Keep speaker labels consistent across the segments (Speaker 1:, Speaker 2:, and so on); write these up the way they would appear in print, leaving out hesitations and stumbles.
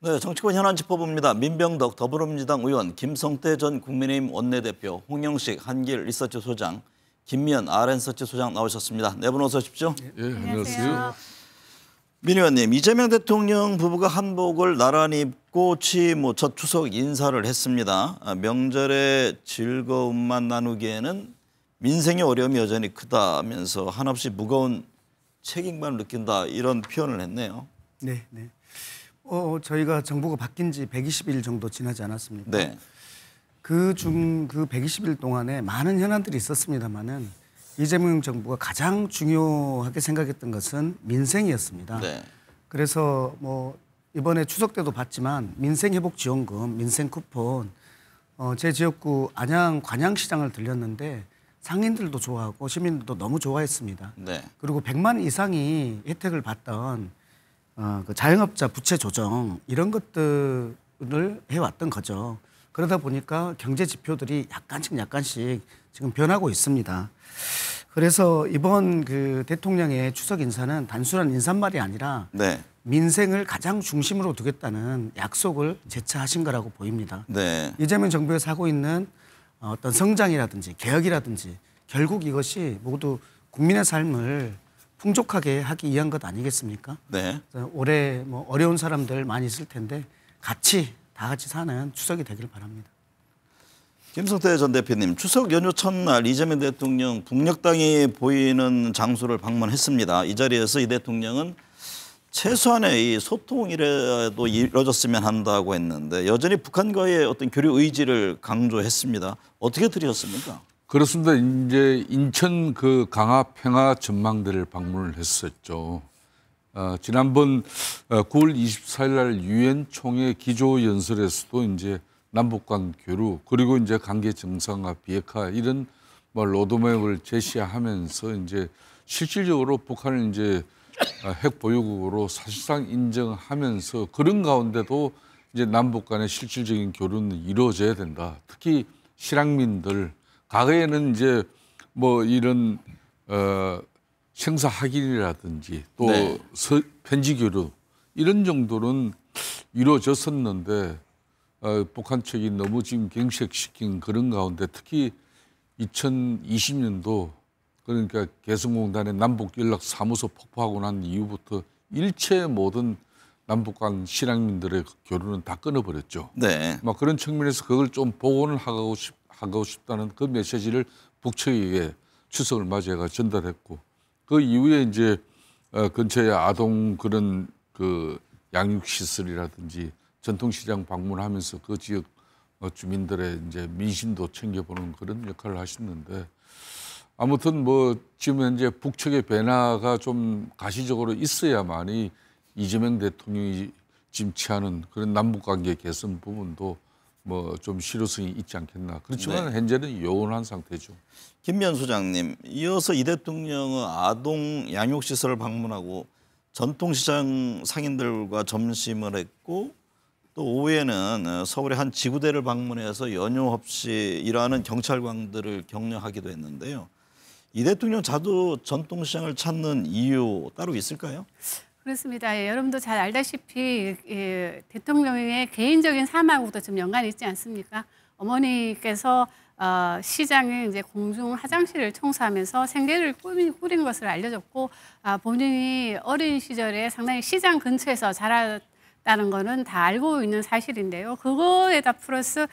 Speaker 1: 네, 정치권 현안 짚어봅니다. 민병덕 더불어민주당 의원, 김성태 전 국민의힘 원내대표, 홍영식 한길 리서치 소장, 김미연 RN서치 소장 나오셨습니다. 네 분 어서 오십시오.
Speaker 2: 예, 안녕하세요.
Speaker 1: 민 의원님, 이재명 대통령 부부가 한복을 나란히 입고 취임 후 첫 추석 인사를 했습니다. 명절에 즐거움만 나누기에는 민생의 어려움이 여전히 크다면서 한없이 무거운 책임감을 느낀다 이런 표현을 했네요.
Speaker 3: 네. 저희가 정부가 바뀐 지 120일 정도 지나지 않았습니까?
Speaker 1: 네.
Speaker 3: 그 120일 동안에 많은 현안들이 있었습니다만은 이재명 정부가 가장 중요하게 생각했던 것은 민생이었습니다.
Speaker 1: 네.
Speaker 3: 그래서 뭐 이번에 추석 때도 봤지만 민생회복지원금, 민생쿠폰, 제 지역구 안양 관양시장을 들렸는데 상인들도 좋아하고 시민들도 너무 좋아했습니다.
Speaker 1: 네.
Speaker 3: 그리고 100만 이상이 혜택을 받던 그 자영업자 부채 조정 이런 것들을 해왔던 거죠. 그러다 보니까 경제 지표들이 약간씩 지금 변하고 있습니다. 그래서 이번 그 대통령의 추석 인사는 단순한 인사말이 아니라
Speaker 1: 네.
Speaker 3: 민생을 가장 중심으로 두겠다는 약속을 재차하신 거라고 보입니다.
Speaker 1: 네.
Speaker 3: 이재명 정부에서 하고 있는 어떤 성장이라든지 개혁이라든지 결국 이것이 모두 국민의 삶을 풍족하게 하기 위한 것 아니겠습니까?
Speaker 1: 네.
Speaker 3: 올해 뭐 어려운 사람들 많이 있을 텐데 다 같이 사는 추석이 되길 바랍니다.
Speaker 1: 김성태 전 대표님, 추석 연휴 첫날 이재명 대통령 북녘땅이 보이는 장소를 방문했습니다. 이 자리에서 이 대통령은 최소한의 이 소통이라도 이루어졌으면 한다고 했는데 여전히 북한과의 어떤 교류 의지를 강조했습니다. 어떻게 들으셨습니까?
Speaker 2: 그렇습니다. 이제 인천 그 강화 평화 전망대를 방문을 했었죠. 지난번 9월 24일 날 유엔 총회 기조 연설에서도 이제 남북 간 교류 그리고 이제 관계 정상화 비핵화 이런 뭐 로드맵을 제시하면서 이제 실질적으로 북한을 이제 핵 보유국으로 사실상 인정하면서 그런 가운데도 이제 남북 간의 실질적인 교류는 이루어져야 된다. 특히 실향민들 과거에는 이제 뭐 이런 생사 확인이라든지 또
Speaker 1: 네.
Speaker 2: 편지 교류 이런 정도는 이루어졌었는데 북한 측이 너무 지금 경색시킨 그런 가운데 특히 2020년도 그러니까 개성공단의 남북연락사무소 폭파하고 난 이후부터 일체 모든 남북 간 실향민들의 교류는 다 끊어버렸죠.
Speaker 1: 네.
Speaker 2: 막 그런 측면에서 그걸 좀 복원을 하고 싶다는 그 메시지를 북측에게 추석을 맞이해가 전달했고 그 이후에 이제 근처에 아동 그런 그 양육시설이라든지 전통시장 방문하면서 그 지역 주민들의 이제 민심도 챙겨보는 그런 역할을 하셨는데 아무튼 뭐 지금 현재 북측의 변화가 좀 가시적으로 있어야만이 이재명 대통령이 지금 취하는 그런 남북관계 개선 부분도 뭐 좀 실효성이 있지 않겠나. 그렇지만
Speaker 1: 네.
Speaker 2: 현재는 요원한 상태죠.
Speaker 1: 김미연 소장님, 이어서 이 대통령은 아동 양육시설을 방문하고 전통시장 상인들과 점심을 했고 또 오후에는 서울의 한 지구대를 방문해서 연휴 없이 일하는 경찰관들을 격려하기도 했는데요. 이 대통령 자주 전통시장을 찾는 이유 따로 있을까요?
Speaker 4: 그렇습니다. 여러분도 잘 알다시피 대통령의 개인적인 삶하고도 좀 연관이 있지 않습니까? 어머니께서 시장에 이제 공중 화장실을 청소하면서 생계를 꾸린 것을 알려졌고 본인이 어린 시절에 상당히 시장 근처에서 자랐다는 거는 다 알고 있는 사실인데요. 그거에다 플러스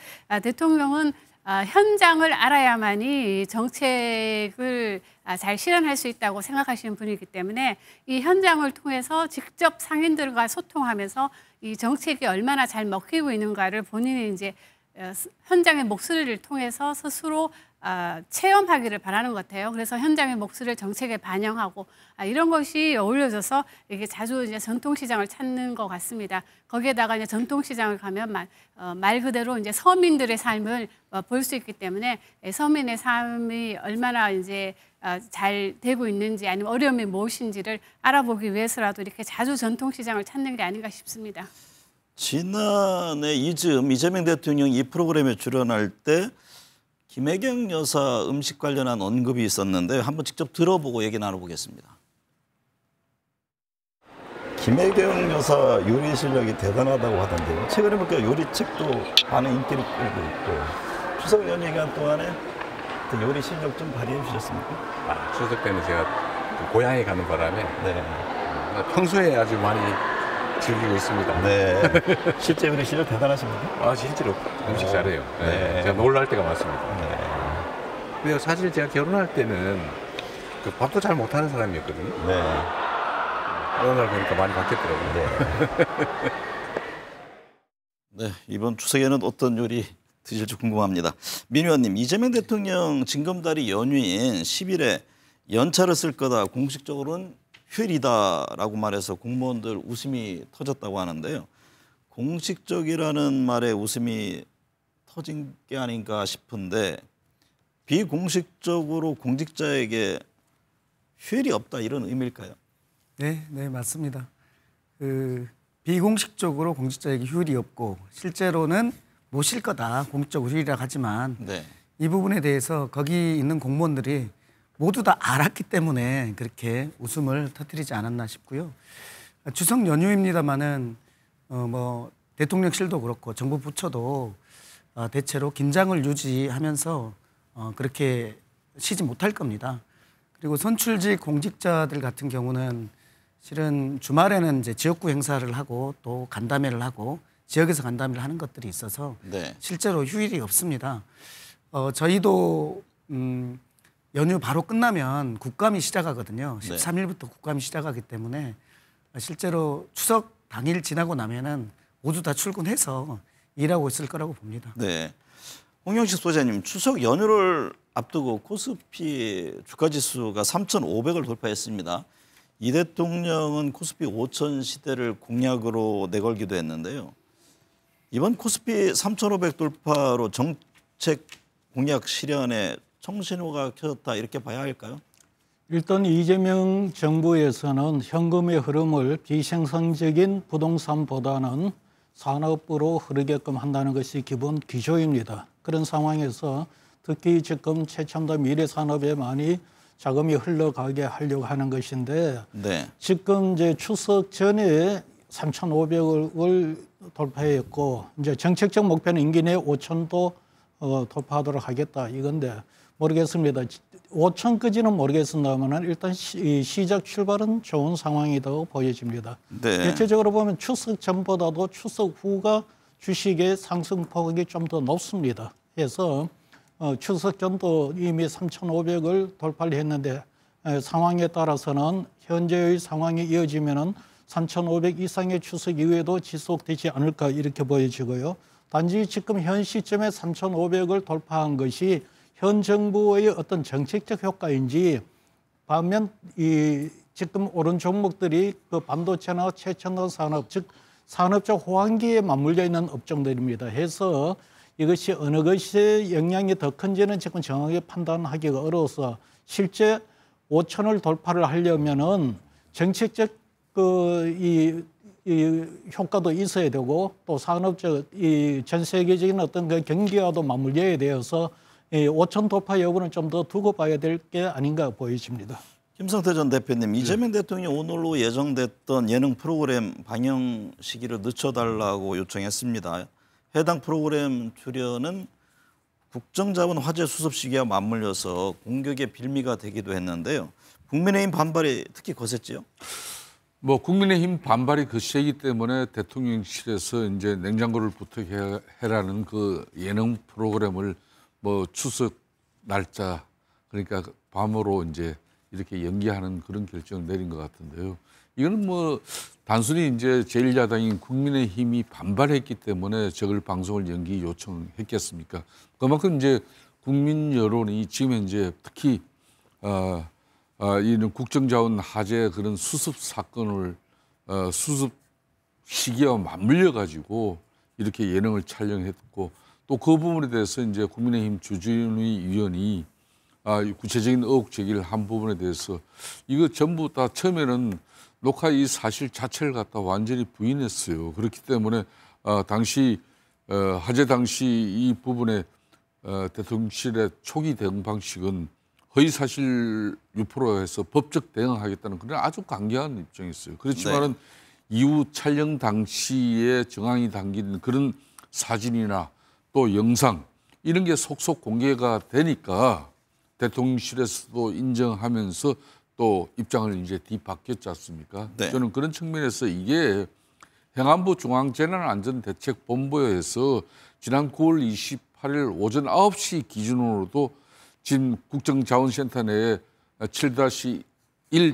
Speaker 4: 대통령은 현장을 알아야만이 정책을 잘 실현할 수 있다고 생각하시는 분이기 때문에 이 현장을 통해서 직접 상인들과 소통하면서 이 정책이 얼마나 잘 먹히고 있는가를 본인이 이제 현장의 목소리를 통해서 스스로 체험하기를 바라는 것 같아요. 그래서 현장의 목소리를 정책에 반영하고 이런 것이 어울려져서 이게 자주 이제 전통시장을 찾는 것 같습니다. 거기에다가 이제 전통시장을 가면 말 그대로 이제 서민들의 삶을 볼 수 있기 때문에 서민의 삶이 얼마나 이제 잘 되고 있는지 아니면 어려움이 무엇인지를 알아보기 위해서라도 이렇게 자주 전통시장을 찾는 게 아닌가 싶습니다.
Speaker 1: 지난해 이즈음 이재명 대통령이 이 프로그램에 출연할 때 김혜경 여사 음식 관련한 언급이 있었는데 한번 직접 들어보고 얘기 나눠보겠습니다. 김혜경 여사 요리 실력이 대단하다고 하던데요. 최근에 보니까 요리책도 많은 인기를 끌고 있고 추석 연휴 기간 동안에 그 요리 실력 좀 발휘해 주셨습니까?
Speaker 5: 추석 때는 제가 고향에 가는 바람에
Speaker 1: 네.
Speaker 5: 평소에 아주 많이 즐기고 있습니다.
Speaker 1: 네. 실제 요리 실력 대단하십니까?
Speaker 5: 실제로 음식 잘해요.
Speaker 1: 네.
Speaker 5: 제가 놀랄 때가 많습니다.
Speaker 1: 네.
Speaker 5: 근데 사실 제가 결혼할 때는 그 밥도 잘 못하는 사람이었거든요.
Speaker 1: 네.
Speaker 5: 어느 날 보니까 많이 바뀌었더라고요.
Speaker 1: 네. 이번 추석에는 어떤 요리 드실지 궁금합니다. 민 의원님, 이재명 대통령 징검다리 연휴인 10일에 연차를 쓸 거다. 공식적으로는 휴일이다라고 말해서 공무원들 웃음이 터졌다고 하는데요. 공식적이라는 말에 웃음이 터진 게 아닌가 싶은데 비공식적으로 공직자에게 휴일이 없다 이런 의미일까요?
Speaker 3: 네, 네 맞습니다. 그 비공식적으로 공직자에게 휴일이 없고 실제로는 못 쉴 거다. 공식적으로 휴일이라고 하지만
Speaker 1: 네.
Speaker 3: 이 부분에 대해서 거기 있는 공무원들이 모두 다 알았기 때문에 그렇게 웃음을 터뜨리지 않았나 싶고요. 추석 연휴입니다마는 뭐 대통령실도 그렇고 정부 부처도 대체로 긴장을 유지하면서 그렇게 쉬지 못할 겁니다. 그리고 선출직 공직자들 같은 경우는 실은 주말에는 이제 지역구 행사를 하고 또 간담회를 하고 지역에서 간담회를 하는 것들이 있어서
Speaker 1: 네.
Speaker 3: 실제로 휴일이 없습니다. 저희도 연휴 바로 끝나면 국감이 시작하거든요. 13일부터 국감이 시작하기 때문에 실제로 추석 당일 지나고 나면은 모두 다 출근해서 일하고 있을 거라고 봅니다.
Speaker 1: 네. 홍영식 소장님, 추석 연휴를 앞두고 코스피 주가지수가 3,500을 돌파했습니다. 이 대통령은 코스피 5,000 시대를 공약으로 내걸기도 했는데요. 이번 코스피 3,500 돌파로 정책 공약 실현에 청신호가 켜졌다 이렇게 봐야 할까요?
Speaker 6: 일단 이재명 정부에서는 현금의 흐름을 비생산적인 부동산보다는 산업으로 흐르게끔 한다는 것이 기본 기조입니다. 그런 상황에서 특히 지금 최첨단 미래산업에 많이 자금이 흘러가게 하려고 하는 것인데
Speaker 1: 네.
Speaker 6: 지금 이제 추석 전에 3,500을 돌파했고 이제 정책적 목표는 임기 내 5,000도 돌파하도록 하겠다 이건데 모르겠습니다. 5,000까지는 모르겠습니다만 일단 시작 출발은 좋은 상황이라고 보여집니다.
Speaker 1: 네.
Speaker 6: 대체적으로 보면 추석 전보다도 추석 후가 주식의 상승폭이 좀 더 높습니다. 그래서 추석 전도 이미 3,500을 돌파를 했는데 상황에 따라서는 현재의 상황이 이어지면은 3,500 이상의 추석 이후에도 지속되지 않을까 이렇게 보여지고요. 단지 지금 현 시점에 3,500을 돌파한 것이 현 정부의 어떤 정책적 효과인지 반면 이 지금 오른 종목들이 그 반도체나 최첨단 산업 즉 산업적 호황기에 맞물려 있는 업종들입니다. 해서 이것이 어느 것이 영향이 더 큰지는 지금 정확하게 판단하기가 어려워서 실제 5,000을 돌파를 하려면은 정책적 이 효과도 있어야 되고 또 산업적 전 세계적인 어떤 그 경기와도 맞물려야 되어서 5,000 돌파 여부는 좀 더 두고 봐야 될 게 아닌가 보여집니다.
Speaker 1: 김성태 전 대표님, 이재명 대통령이 오늘로 예정됐던 예능 프로그램 방영 시기를 늦춰달라고 요청했습니다. 해당 프로그램 출연은 국정자원 화제 수습 시기와 맞물려서 공격의 빌미가 되기도 했는데요. 국민의힘 반발이 특히 거셌지요?
Speaker 2: 뭐 국민의힘 반발이 거세기 때문에 대통령실에서 이제 냉장고를 부탁해라는 그 예능 프로그램을 뭐 추석 날짜 그러니까 밤으로 이제 이렇게 연기하는 그런 결정을 내린 것 같은데요. 이거는 뭐 단순히 이제 제1야당인 국민의힘이 반발했기 때문에 저걸 방송을 연기 요청했겠습니까? 그만큼 이제 국민 여론이 지금 현재 특히 이런 국정자원 화재 그런 수습 사건을 수습 시기와 맞물려 가지고 이렇게 예능을 촬영했고 또 그 부분에 대해서 이제 국민의힘 주진우 위원이 구체적인 의혹 제기를 한 부분에 대해서 이거 전부 다 처음에는 녹화 이 사실 자체를 갖다 완전히 부인했어요. 그렇기 때문에 당시 화재 당시 이 부분에 대통령실의 초기 대응 방식은 허위사실 유포로 해서 법적 대응하겠다는 그런 아주 강경한 입장이었어요. 그렇지만은 이후 촬영 당시에 정황이 담긴 그런 사진이나 또 영상 이런 게 속속 공개가 되니까 대통령실에서도 인정하면서 또 입장을 이제 뒤바뀌었지 않습니까?
Speaker 1: 네.
Speaker 2: 저는 그런 측면에서 이게 행안부 중앙재난안전대책본부에서 지난 9월 28일 오전 9시 기준으로도 지금 국정자원센터 내에 7-1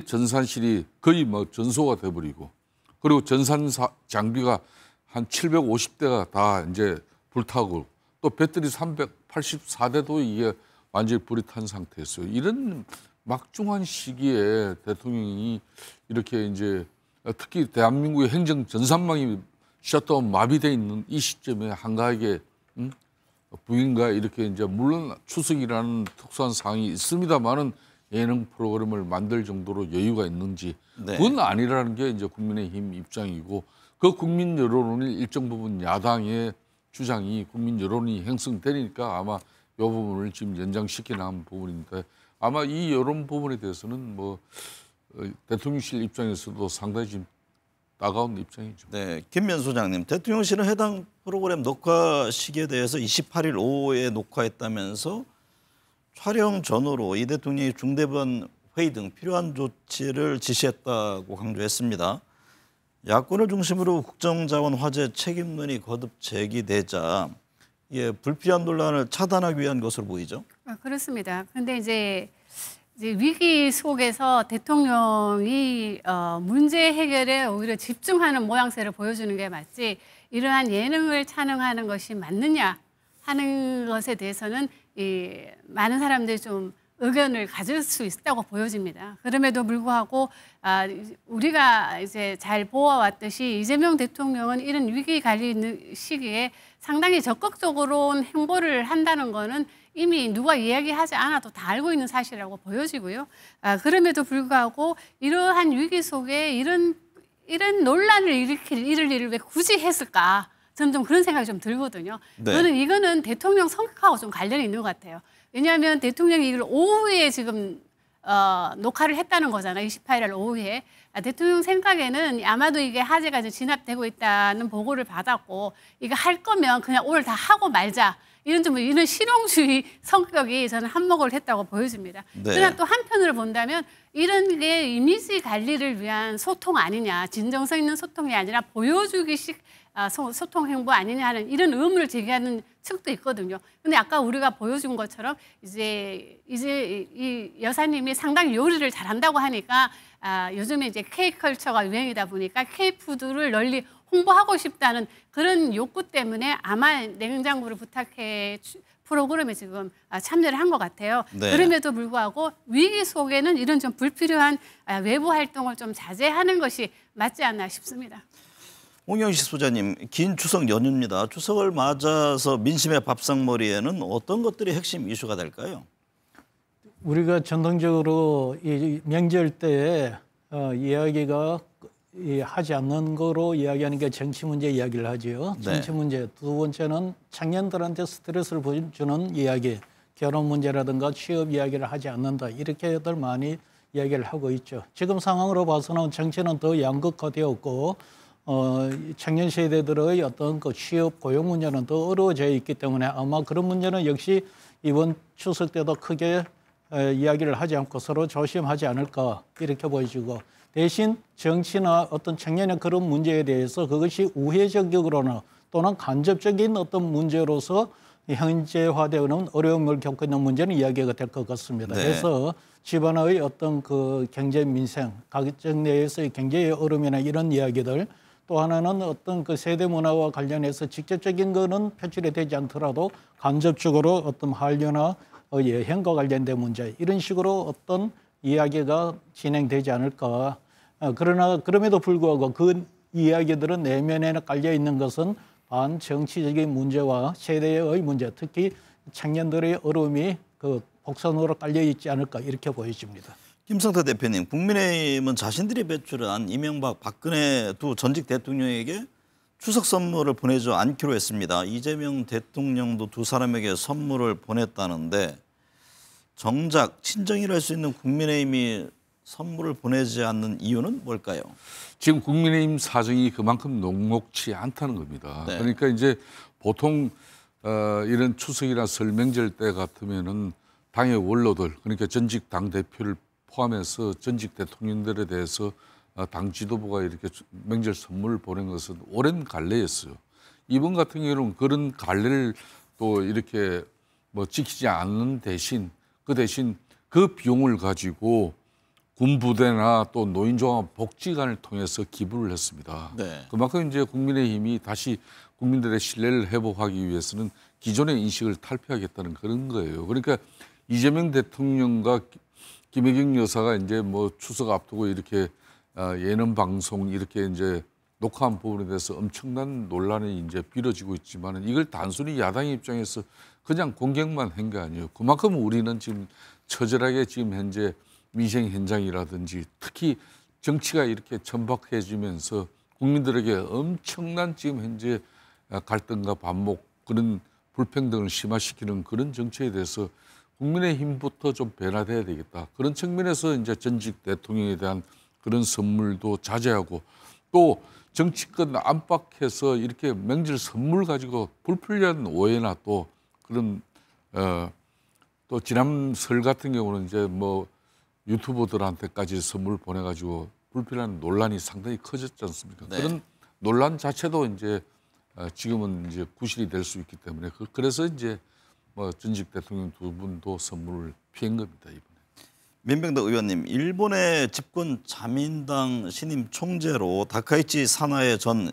Speaker 2: 전산실이 거의 뭐 전소가 돼버리고 그리고 전산 장비가 한 750대가 다 이제 불타고 또 배터리 384대도 이게 완전히 불이 탄 상태였어요. 이런 막중한 시기에 대통령이 이렇게 이제 특히 대한민국의 행정 전산망이 셧다운 마비돼 있는 이 시점에 한가하게 부인과 이렇게 이제 물론 추석이라는 특수한 상황이 있습니다만은 예능 프로그램을 만들 정도로 여유가 있는지
Speaker 1: 네.
Speaker 2: 그건 아니라는 게 이제 국민의힘 입장이고 그 국민 여론을 일정 부분 야당의 주장이 국민 여론이 형성되니까 아마 이 부분을 지금 연장시켜 나간 부분인데 아마 이 여론 부분에 대해서는 뭐 대통령실 입장에서도 상당히 지금 따가운 입장이죠.
Speaker 1: 네, 김면 소장님, 대통령실은 해당 프로그램 녹화 시기에 대해서 28일 오후에 녹화했다면서 촬영 전후로 이 대통령이 중대본 회의 등 필요한 조치를 지시했다고 강조했습니다. 야권을 중심으로 국정자원 화제 책임론이 거듭 제기되자 이게 불필요한 논란을 차단하기 위한 것으로 보이죠.
Speaker 4: 그렇습니다. 그런데 이제 위기 속에서 대통령이 문제 해결에 오히려 집중하는 모양새를 보여주는 게 맞지 이러한 예능을 촬영하는 것이 맞느냐 하는 것에 대해서는 많은 사람들이 좀 의견을 가질 수 있다고 보여집니다. 그럼에도 불구하고 우리가 이제 잘 보아왔듯이 이재명 대통령은 이런 위기 관리 시기에 상당히 적극적으로 행보를 한다는 거는 이미 누가 이야기하지 않아도 다 알고 있는 사실이라고 보여지고요. 그럼에도 불구하고 이러한 위기 속에 이런 논란을 일으킬 일을 왜 굳이 했을까? 저는 좀 그런 생각이 좀 들거든요.
Speaker 1: 네.
Speaker 4: 저는 이거는 대통령 성격하고 좀 관련이 있는 것 같아요. 왜냐하면 대통령이 이걸 오후에 지금 녹화를 했다는 거잖아요. 28일 오후에. 대통령 생각에는 아마도 이게 화제가 이제 진압되고 있다는 보고를 받았고 이거 할 거면 그냥 오늘 다 하고 말자. 이런 실용주의 성격이 저는 한몫을 했다고 보여집니다.
Speaker 1: 네.
Speaker 4: 그러나 또 한편으로 본다면 이런 게 이미지 관리를 위한 소통 아니냐, 진정성 있는 소통이 아니라 보여주기식 소통 행보 아니냐 하는 이런 의문을 제기하는 측도 있거든요. 근데 아까 우리가 보여준 것처럼 이제 이 여사님이 상당히 요리를 잘한다고 하니까 요즘에 이제 K컬처가 유행이다 보니까 K푸드를 널리 홍보하고 싶다는 그런 욕구 때문에 아마 냉장고를 부탁해 프로그램에 지금 참여를 한 것 같아요.
Speaker 1: 네.
Speaker 4: 그럼에도 불구하고 위기 속에는 이런 좀 불필요한 외부 활동을 좀 자제하는 것이 맞지 않나 싶습니다.
Speaker 1: 홍영식 소장님, 긴 추석 연휴입니다. 추석을 맞아서 민심의 밥상머리에는 어떤 것들이 핵심 이슈가 될까요?
Speaker 6: 우리가 전통적으로 이 명절 때에 이야기가 하지 않는 거로 이야기하는 게 정치 문제 이야기를 하죠.
Speaker 1: 네.
Speaker 6: 정치 문제. 두 번째는 청년들한테 스트레스를 주는 이야기, 결혼 문제라든가 취업 이야기를 하지 않는다. 이렇게들 많이 이야기를 하고 있죠. 지금 상황으로 봐서는 정치는 더 양극화되었고 청년 세대들의 어떤 그 취업 고용 문제는 더 어려워져 있기 때문에 아마 그런 문제는 역시 이번 추석 때도 크게 이야기를 하지 않고 서로 조심하지 않을까 이렇게 보여지고 대신 정치나 어떤 청년의 그런 문제에 대해서 그것이 우회적으로나 또는 간접적인 어떤 문제로서 현재화되는 어려움을 겪고 있는 문제는 이야기가 될 것 같습니다.
Speaker 1: 네.
Speaker 6: 그래서 집안의 어떤 그 경제 민생, 가정 내에서의 경제의 어려움이나 이런 이야기들 또 하나는 어떤 그 세대 문화와 관련해서 직접적인 거는 표출이 되지 않더라도 간접적으로 어떤 한류나 여행과 관련된 문제 이런 식으로 어떤 이야기가 진행되지 않을까. 그러나 그럼에도 불구하고 그 이야기들은 내면에 깔려 있는 것은 반정치적인 문제와 세대의 문제, 특히 청년들의 어려움이 그 곡선으로 깔려 있지 않을까 이렇게 보여집니다.
Speaker 1: 김성태 대표님, 국민의힘은 자신들이 배출한 이명박, 박근혜 두 전직 대통령에게 추석 선물을 보내지 않기로 했습니다. 이재명 대통령도 두 사람에게 선물을 보냈다는데 정작 친정이라 할 수 있는 국민의힘이 선물을 보내지 않는 이유는 뭘까요?
Speaker 2: 지금 국민의힘 사정이 그만큼 녹록치 않다는 겁니다.
Speaker 1: 네.
Speaker 2: 그러니까 이제 보통 이런 추석이나 설 명절 때 같으면은 당의 원로들, 그러니까 전직 당 대표를 포함해서 전직 대통령들에 대해서 당 지도부가 이렇게 명절 선물을 보낸 것은 오랜 관례였어요. 이번 같은 경우는 그런 관례를 또 이렇게 뭐 지키지 않는 대신 그 비용을 가지고 군부대나 또 노인종합 복지관을 통해서 기부를 했습니다.
Speaker 1: 네.
Speaker 2: 그만큼 이제 국민의힘이 다시 국민들의 신뢰를 회복하기 위해서는 기존의 인식을 탈피하겠다는 그런 거예요. 그러니까 이재명 대통령과 김혜경 여사가 이제 뭐 추석 앞두고 이렇게 예능 방송 이렇게 이제 녹화한 부분에 대해서 엄청난 논란이 이제 벌어지고 있지만은 이걸 단순히 야당 입장에서 그냥 공격만 한 게 아니에요. 그만큼 우리는 지금 처절하게 지금 현재 민생 현장이라든지 특히 정치가 이렇게 천박해지면서 국민들에게 엄청난 지금 현재 갈등과 반목 그런 불평등을 심화시키는 그런 정치에 대해서 국민의힘부터 좀 변화돼야 되겠다. 그런 측면에서 이제 전직 대통령에 대한 그런 선물도 자제하고 또 정치권 안팎에서 이렇게 명절 선물 가지고 불필요한 오해나 또 그런 또 지난 설 같은 경우는 이제 뭐 유튜버들한테까지 선물 보내가지고 불필요한 논란이 상당히 커졌지 않습니까?
Speaker 1: 네.
Speaker 2: 그런 논란 자체도 이제 지금은 이제 구실이 될 수 있기 때문에 그래서 이제 뭐 전직 대통령 두 분도 선물을 피한 겁니다 이번에.
Speaker 1: 민병덕 의원님, 일본의 집권 자민당 신임 총재로 다카이치 사나에 전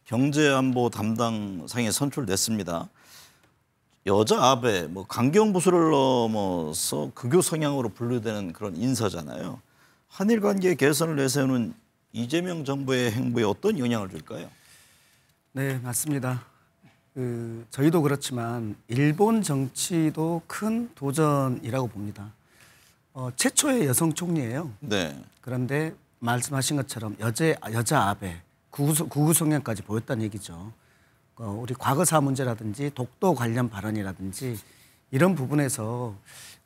Speaker 1: 경제안보 담당상이 선출됐습니다. 여자 아베, 뭐 강경 보수를 넘어서 극우 성향으로 분류되는 그런 인사잖아요. 한일 관계 개선을 내세우는 이재명 정부의 행보에 어떤 영향을 줄까요?
Speaker 3: 네, 맞습니다. 저희도 그렇지만 일본 정치도 큰 도전이라고 봅니다. 최초의 여성 총리예요.
Speaker 1: 네.
Speaker 3: 그런데 말씀하신 것처럼 여자 아베, 구구 성향까지 보였다는 얘기죠. 우리 과거사 문제라든지 독도 관련 발언이라든지 이런 부분에서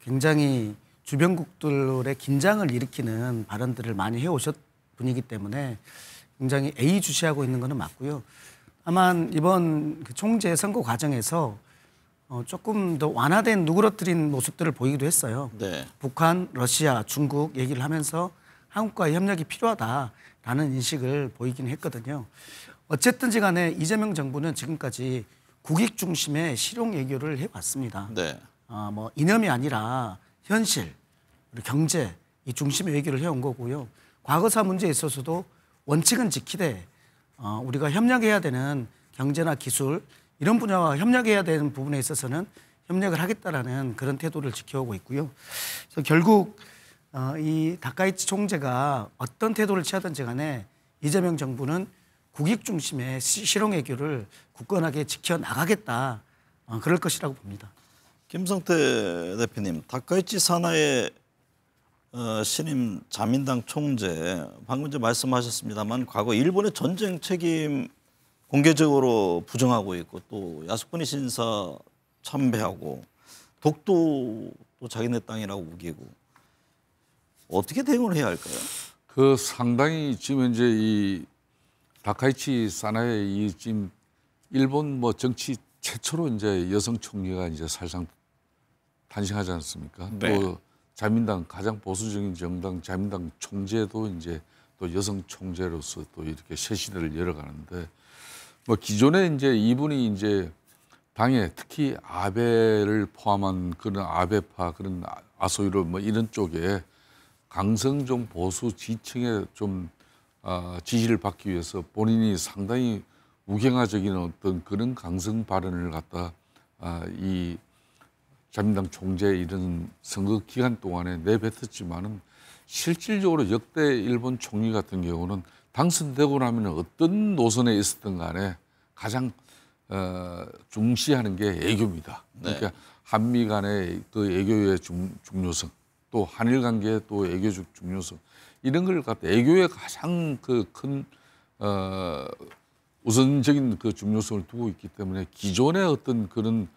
Speaker 3: 굉장히 주변국들의 긴장을 일으키는 발언들을 많이 해오셨 분이기 때문에 굉장히 애의주시하고 있는 것은 맞고요. 다만 이번 그 총재 선거 과정에서 조금 더 완화된 누그러뜨린 모습들을 보이기도 했어요.
Speaker 1: 네.
Speaker 3: 북한, 러시아, 중국 얘기를 하면서 한국과의 협력이 필요하다라는 인식을 보이긴 했거든요. 어쨌든지 간에 이재명 정부는 지금까지 국익 중심의 실용 외교를 해왔습니다.
Speaker 1: 네.
Speaker 3: 뭐 이념이 아니라 현실, 그리고 경제 이 중심의 외교를 해온 거고요. 과거사 문제에 있어서도 원칙은 지키되 우리가 협력해야 되는 경제나 기술 이런 분야와 협력해야 되는 부분에 있어서는 협력을 하겠다라는 그런 태도를 지켜오고 있고요. 그래서 결국 이 다카이치 총재가 어떤 태도를 취하든지 간에 이재명 정부는 국익 중심의 실용 외교를 굳건하게 지켜나가겠다. 그럴 것이라고 봅니다.
Speaker 1: 김성태 대표님, 다카이치 사나의 신임 자민당 총재, 방금 이제 말씀하셨습니다만 과거 일본의 전쟁 책임 공개적으로 부정하고 있고 또 야스쿠니 신사 참배하고 독도 또 자기네 땅이라고 우기고 어떻게 대응을 해야 할까요?
Speaker 2: 그 상당히 지금 현재 이 다카이치 사나의 이 지금 일본 뭐 정치 최초로 이제 여성 총리가 이제 사실상 탄생하지 않습니까?
Speaker 1: 네.
Speaker 2: 또 자민당 가장 보수적인 정당 자민당 총재도 이제 또 여성 총재로서 또 이렇게 새 시대를 열어가는데 뭐 기존에 이제 이분이 이제 당에 특히 아베를 포함한 그런 아베파 그런 아소유로 뭐 이런 쪽에 강성좀 보수 지층에 좀 지지를 받기 위해서 본인이 상당히 우경화적인 어떤 그런 강성 발언을 갖다 이 자민당 총재 이런 선거 기간 동안에 내뱉었지만은 실질적으로 역대 일본 총리 같은 경우는 당선되고 나면 어떤 노선에 있었든 간에 가장 중시하는 게 애교입니다. 그러니까 한미 간의 그 애교의 중요성, 또 한일 관계의 또 애교적 중요성 이런 걸 갖다 애교에 가장 그 큰 우선적인 그 중요성을 두고 있기 때문에 기존의 어떤 그런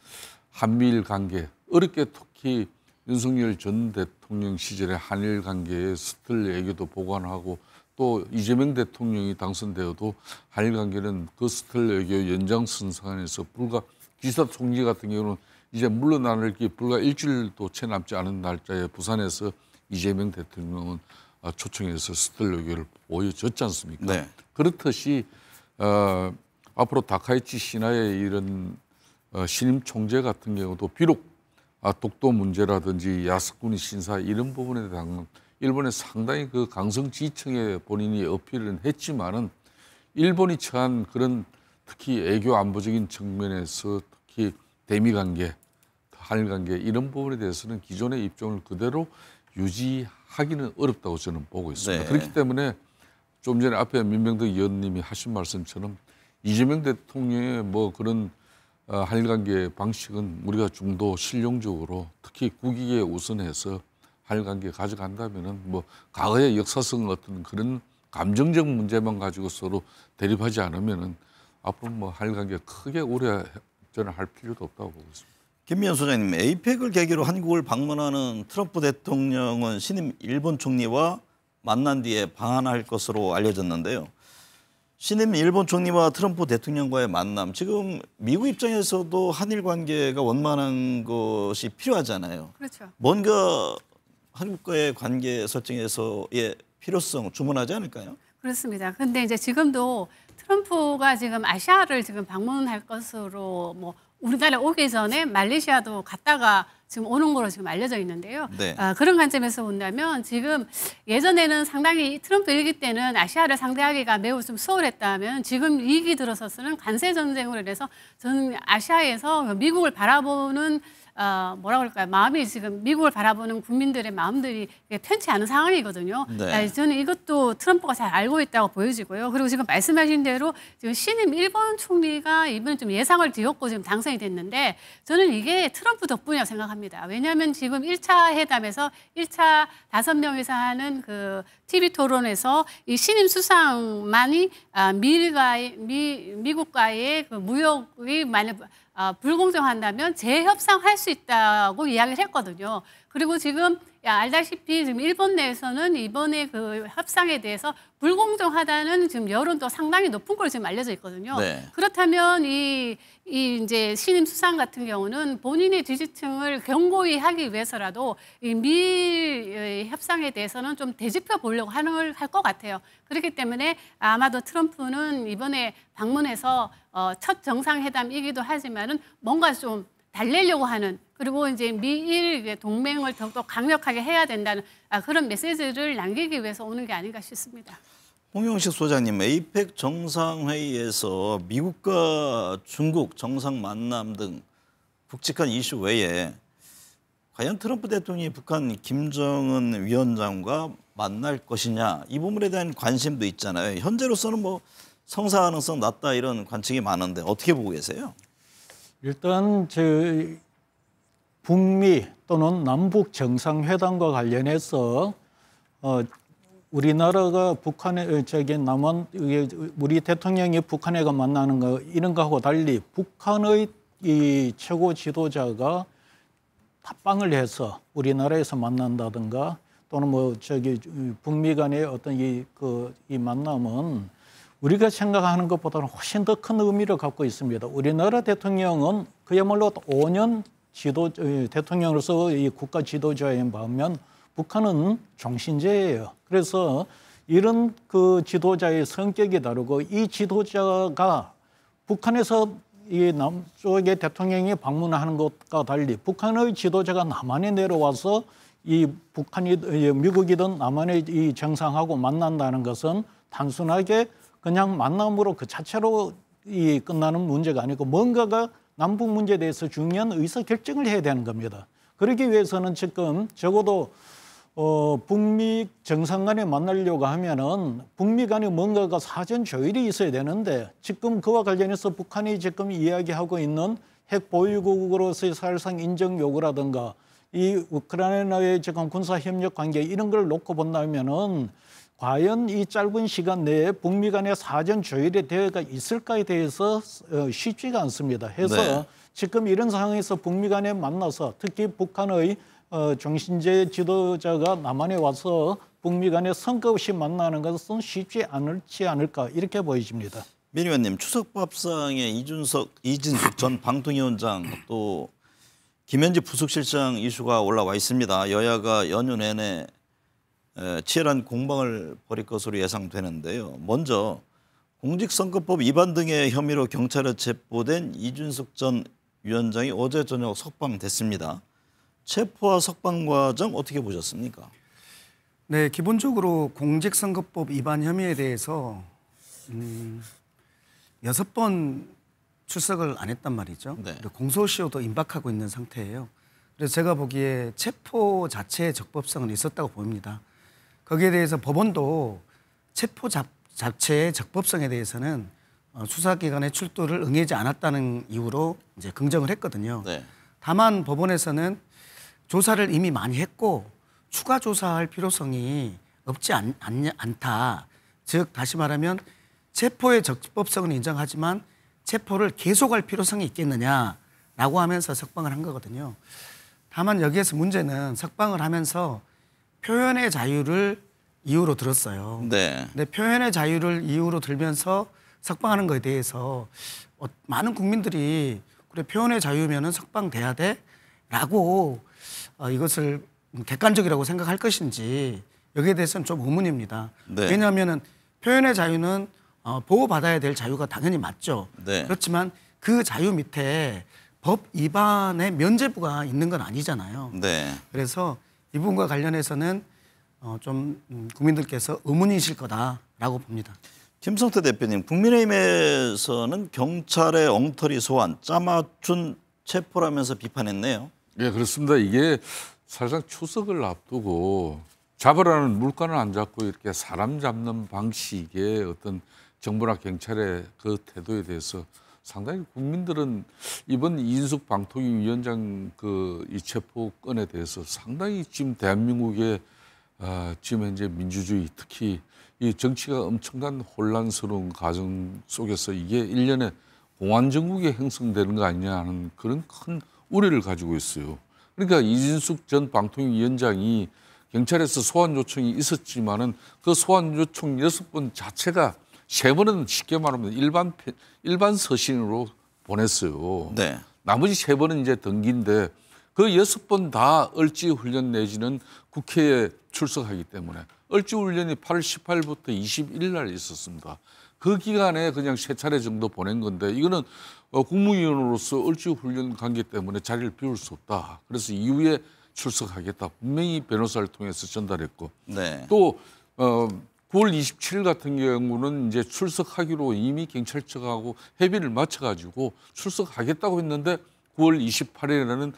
Speaker 2: 한미일 관계 어렵게 특히 윤석열 전 대통령 시절의 한일 관계에 스틀 외교도 보관하고 또 이재명 대통령이 당선되어도 한일 관계는 그 스틀 외교 연장선상에서 불과 기시다 총리 같은 경우는 이제 물러나는 게 불과 일주일도 채 남지 않은 날짜에 부산에서 이재명 대통령은 초청해서 스틀 외교를 보여줬지 않습니까?
Speaker 1: 네.
Speaker 2: 그렇듯이 앞으로 다카이치 신화의 이런 신임 총재 같은 경우도 비록 독도 문제라든지 야스쿠니 신사 이런 부분에 대한 일본에 상당히 그 강성지층에 본인이 어필은 했지만은 일본이 처한 그런 특히 애교 안보적인 측면에서 특히 대미 관계, 한일 관계 이런 부분에 대해서는 기존의 입장을 그대로 유지하기는 어렵다고 저는 보고 있습니다.
Speaker 1: 네.
Speaker 2: 그렇기 때문에 좀 전에 앞에 민병덕 의원님이 하신 말씀처럼 이재명 대통령의 뭐 그런 한일 관계 방식은 우리가 좀 더 실용적으로 특히 국익에 우선해서 한일 관계 가져간다면은 뭐 과거의 역사성 같은 그런 감정적 문제만 가지고 서로 대립하지 않으면은 앞으로 뭐 한일 관계 크게 오래 저는 할 필요도 없다고 보고 있습니다.
Speaker 1: 김미연 소장님, 에이펙을 계기로 한국을 방문하는 트럼프 대통령은 신임 일본 총리와 만난 뒤에 방한할 것으로 알려졌는데요. 신임 일본 총리와 트럼프 대통령과의 만남, 지금 미국 입장에서도 한일 관계가 원만한 것이 필요하잖아요.
Speaker 4: 그렇죠.
Speaker 1: 뭔가 한국과의 관계 설정에서의 필요성 주문하지 않을까요?
Speaker 4: 그렇습니다. 근데 이제 지금도 트럼프가 지금 아시아를 지금 방문할 것으로 뭐 우리나라에 오기 전에 말레이시아도 갔다가 지금 오는 거로 지금 알려져 있는데요.
Speaker 1: 네.
Speaker 4: 그런 관점에서 본다면 지금 예전에는 상당히 트럼프 일기 때는 아시아를 상대하기가 매우 좀 수월했다면 지금 이기 들어서서는 관세 전쟁으로 인해서 저는 아시아에서 미국을 바라보는 뭐라 그럴까요? 마음이 지금 미국을 바라보는 국민들의 마음들이 편치 않은 상황이거든요.
Speaker 1: 네.
Speaker 4: 저는 이것도 트럼프가 잘 알고 있다고 보여지고요. 그리고 지금 말씀하신 대로 지금 신임 일본 총리가 이번에 좀 예상을 뒤엎고 지금 당선이 됐는데 저는 이게 트럼프 덕분이라고 생각합니다. 왜냐하면 지금 1차 회담에서 1차 5명이서 하는 그 TV 토론에서 이 신임 수상만이 미국과의 그 무역이 만약 불공정한다면 재협상할 수 있다고 이야기를 했거든요. 그리고 지금 알다시피 지금 일본 내에서는 이번에 그 협상에 대해서 불공정하다는 지금 여론도 상당히 높은 걸로 지금 알려져 있거든요.
Speaker 1: 네.
Speaker 4: 그렇다면 이 이제 신임 수상 같은 경우는 본인의 지지층을 견고히 하기 위해서라도 이 미일 협상에 대해서는 좀 되짚어 보려고 할 것 같아요. 그렇기 때문에 아마도 트럼프는 이번에 방문해서 첫 정상회담이기도 하지만은 뭔가 좀 달래려고 하는 그리고 이제 미일 동맹을 더욱더 강력하게 해야 된다는 그런 메시지를 남기기 위해서 오는 게 아닌가 싶습니다.
Speaker 1: 홍영식 소장님, 에이펙 정상회의에서 미국과 중국 정상 만남 등 굵직한 이슈 외에 과연 트럼프 대통령이 북한 김정은 위원장과 만날 것이냐 이 부분에 대한 관심도 있잖아요. 현재로서는 뭐 성사 가능성 낮다 이런 관측이 많은데 어떻게 보고 계세요?
Speaker 6: 일단 북미 또는 남북 정상회담과 관련해서 우리나라가 북한에 우리 대통령이 북한에 가 만나는 거 이런 거하고 달리 북한의 이 최고 지도자가 합방을 해서 우리나라에서 만난다든가 또는 북미 간의 어떤 이 만남은 우리가 생각하는 것보다는 훨씬 더 큰 의미를 갖고 있습니다. 우리나라 대통령은 그야말로 5년 대통령으로서 이 국가 지도자에 보면 북한은 종신제예요. 그래서 이런 그 지도자의 성격이 다르고 이 지도자가 북한에서 이 남쪽의 대통령이 방문하는 것과 달리 북한의 지도자가 남한에 내려와서 이 미국이든 남한의 이 정상하고 만난다는 것은 단순하게 그냥 만남으로 그 자체로 끝나는 문제가 아니고 뭔가가 남북 문제에 대해서 중요한 의사결정을 해야 되는 겁니다. 그러기 위해서는 지금 적어도 북미 정상 간에 만나려고 하면은 북미 간에 뭔가가 사전 조율이 있어야 되는데 지금 그와 관련해서 북한이 지금 이야기하고 있는 핵 보유국으로서의 사실상 인정 요구라든가 이 우크라이나의 지금 군사 협력 관계 이런 걸 놓고 본다면은 과연 이 짧은 시간 내에 북미 간의 사전 조율의 대화가 있을까에 대해서 쉽지가 않습니다. 해서
Speaker 1: 네.
Speaker 6: 지금 이런 상황에서 북미 간에 만나서 특히 북한의 정신제 지도자가 남한에 와서 북미 간에 성과 없이 만나는 것은 쉽지 않을까 이렇게 보여집니다.
Speaker 1: 민 의원님, 추석밥상에 이진숙 전 방통위원장 또 김현지 부속실장 이슈가 올라와 있습니다. 여야가 연휴 내내 치열한 공방을 벌일 것으로 예상되는데요. 먼저 공직선거법 위반 등의 혐의로 경찰에 체포된 이준석 전 위원장이 어제 저녁 석방됐습니다. 체포와 석방 과정 어떻게 보셨습니까?
Speaker 3: 네, 기본적으로 공직선거법 위반 혐의에 대해서 6번 출석을 안 했단 말이죠.
Speaker 1: 네.
Speaker 3: 그리고 공소시효도 임박하고 있는 상태예요. 그래서 제가 보기에 체포 자체의 적법성은 있었다고 보입니다. 거기에 대해서 법원도 체포 자체의 적법성에 대해서는 수사기관의 출두를 응하지 않았다는 이유로 이제 긍정을 했거든요.
Speaker 1: 네.
Speaker 3: 다만 법원에서는 조사를 이미 많이 했고 추가 조사할 필요성이 없지 않다. 즉 다시 말하면 체포의 적법성은 인정하지만 체포를 계속할 필요성이 있겠느냐라고 하면서 석방을 한 거거든요. 다만 여기에서 문제는 석방을 하면서 표현의 자유를 이유로 들었어요.
Speaker 1: 네.
Speaker 3: 근데 표현의 자유를 이유로 들면서 석방하는 것에 대해서 많은 국민들이 그래 표현의 자유면은 석방돼야 돼라고 이것을 객관적이라고 생각할 것인지 여기에 대해서는 좀 의문입니다.
Speaker 1: 네.
Speaker 3: 왜냐하면은 표현의 자유는 보호받아야 될 자유가 당연히 맞죠.
Speaker 1: 네.
Speaker 3: 그렇지만 그 자유 밑에 법 위반의 면죄부가 있는 건 아니잖아요.
Speaker 1: 네.
Speaker 3: 그래서 이 부분과 관련해서는 좀 국민들께서 의문이실 거다라고 봅니다.
Speaker 1: 김성태 대표님, 국민의힘에서는 경찰의 엉터리 소환, 짜맞춘 체포라면서 비판했네요.
Speaker 2: 예, 그렇습니다. 이게 사실상 추석을 앞두고 잡으라는 물건을 안 잡고 이렇게 사람 잡는 방식의 어떤 정부나 경찰의 그 태도에 대해서 상당히 국민들은 이번 이준석 방통위원장 이 체포건에 대해서 상당히 지금 대한민국의 지금 현재 민주주의 특히 이 정치가 엄청난 혼란스러운 과정 속에서 이게 일련의 공안정국이 형성되는 거 아니냐 하는 그런 큰 우려를 가지고 있어요. 그러니까 이준석 전 방통위원장이 경찰에서 소환 요청이 있었지만은 그 소환 요청 6번 자체가 3번은 쉽게 말하면 일반 서신으로 보냈어요.
Speaker 1: 네.
Speaker 2: 나머지 3번은 이제 등기인데 그 6번 다 을지훈련 내지는 국회에 출석하기 때문에 을지훈련이 8월 18일부터 21일 날 있었습니다. 그 기간에 그냥 3차례 정도 보낸 건데 이거는 국무위원으로서 을지훈련 관계 때문에 자리를 비울 수 없다. 그래서 이후에 출석하겠다. 분명히 변호사를 통해서 전달했고
Speaker 1: 네.
Speaker 2: 또 9월 27일 같은 경우는 이제 출석하기로 이미 경찰청하고 협의를 맞춰가지고 출석하겠다고 했는데 9월 28일에는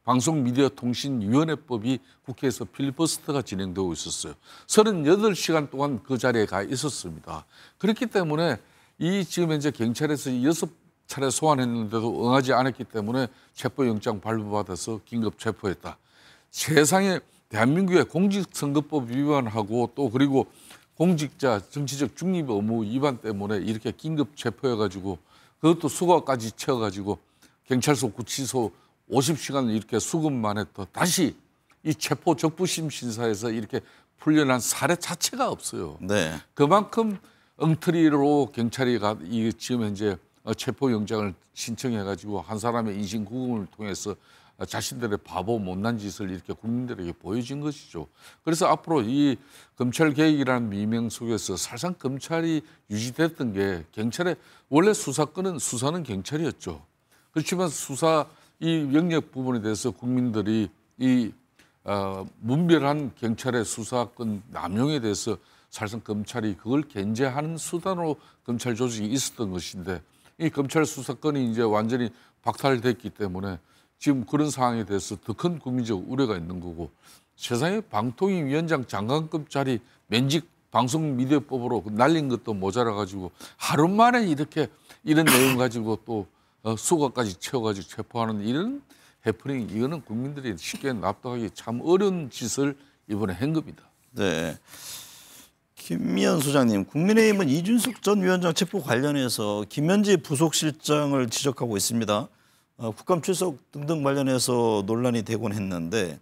Speaker 2: 방송미디어통신위원회법이 국회에서 필리버스터가 진행되고 있었어요. 38시간 동안 그 자리에 가 있었습니다. 그렇기 때문에 이 지금 현재 경찰에서 6차례 소환했는데도 응하지 않았기 때문에 체포영장 발부받아서 긴급 체포했다. 세상에 대한민국의 공직선거법 위반하고 또 그리고 공직자 정치적 중립 의무 위반 때문에 이렇게 긴급 체포해가지고 그것도 수거까지 채워가지고 경찰서 구치소 50시간을 이렇게 수급만 해도 다시 이 체포 적부심 심사에서 이렇게 풀려난 사례 자체가 없어요.
Speaker 1: 네.
Speaker 2: 그만큼 엉터리로 경찰이 이 지금 현재 체포영장을 신청해가지고 한 사람의 인신구금을 통해서 자신들의 바보 못난 짓을 이렇게 국민들에게 보여준 것이죠. 그래서 앞으로 이 검찰개혁이라는 미명 속에서 사실상 검찰이 유지됐던 게 경찰의 원래 수사는 경찰이었죠. 그렇지만 이 영역 부분에 대해서 국민들이 이 문별한 경찰의 수사권 남용에 대해서 사실상 검찰이 그걸 견제하는 수단으로 검찰 조직이 있었던 것인데 이 검찰 수사권이 이제 완전히 박탈됐기 때문에 지금 그런 상황에 대해서 더 큰 국민적 우려가 있는 거고 세상에 방통위원장 장관급 자리 면직 방송미디어법으로 날린 것도 모자라가지고 하루 만에 이런 내용 가지고 또 수거까지 채워가지고 체포하는 이런 해프닝 이거는 국민들이 쉽게 납득하기 참 어려운 짓을 이번에 한 겁니다.
Speaker 1: 네. 김미연 소장님, 국민의힘은 이준석 전 위원장 체포 관련해서 김현지 부속실장을 지적하고 있습니다. 국감 출석 등등 관련해서 논란이 되곤 했는데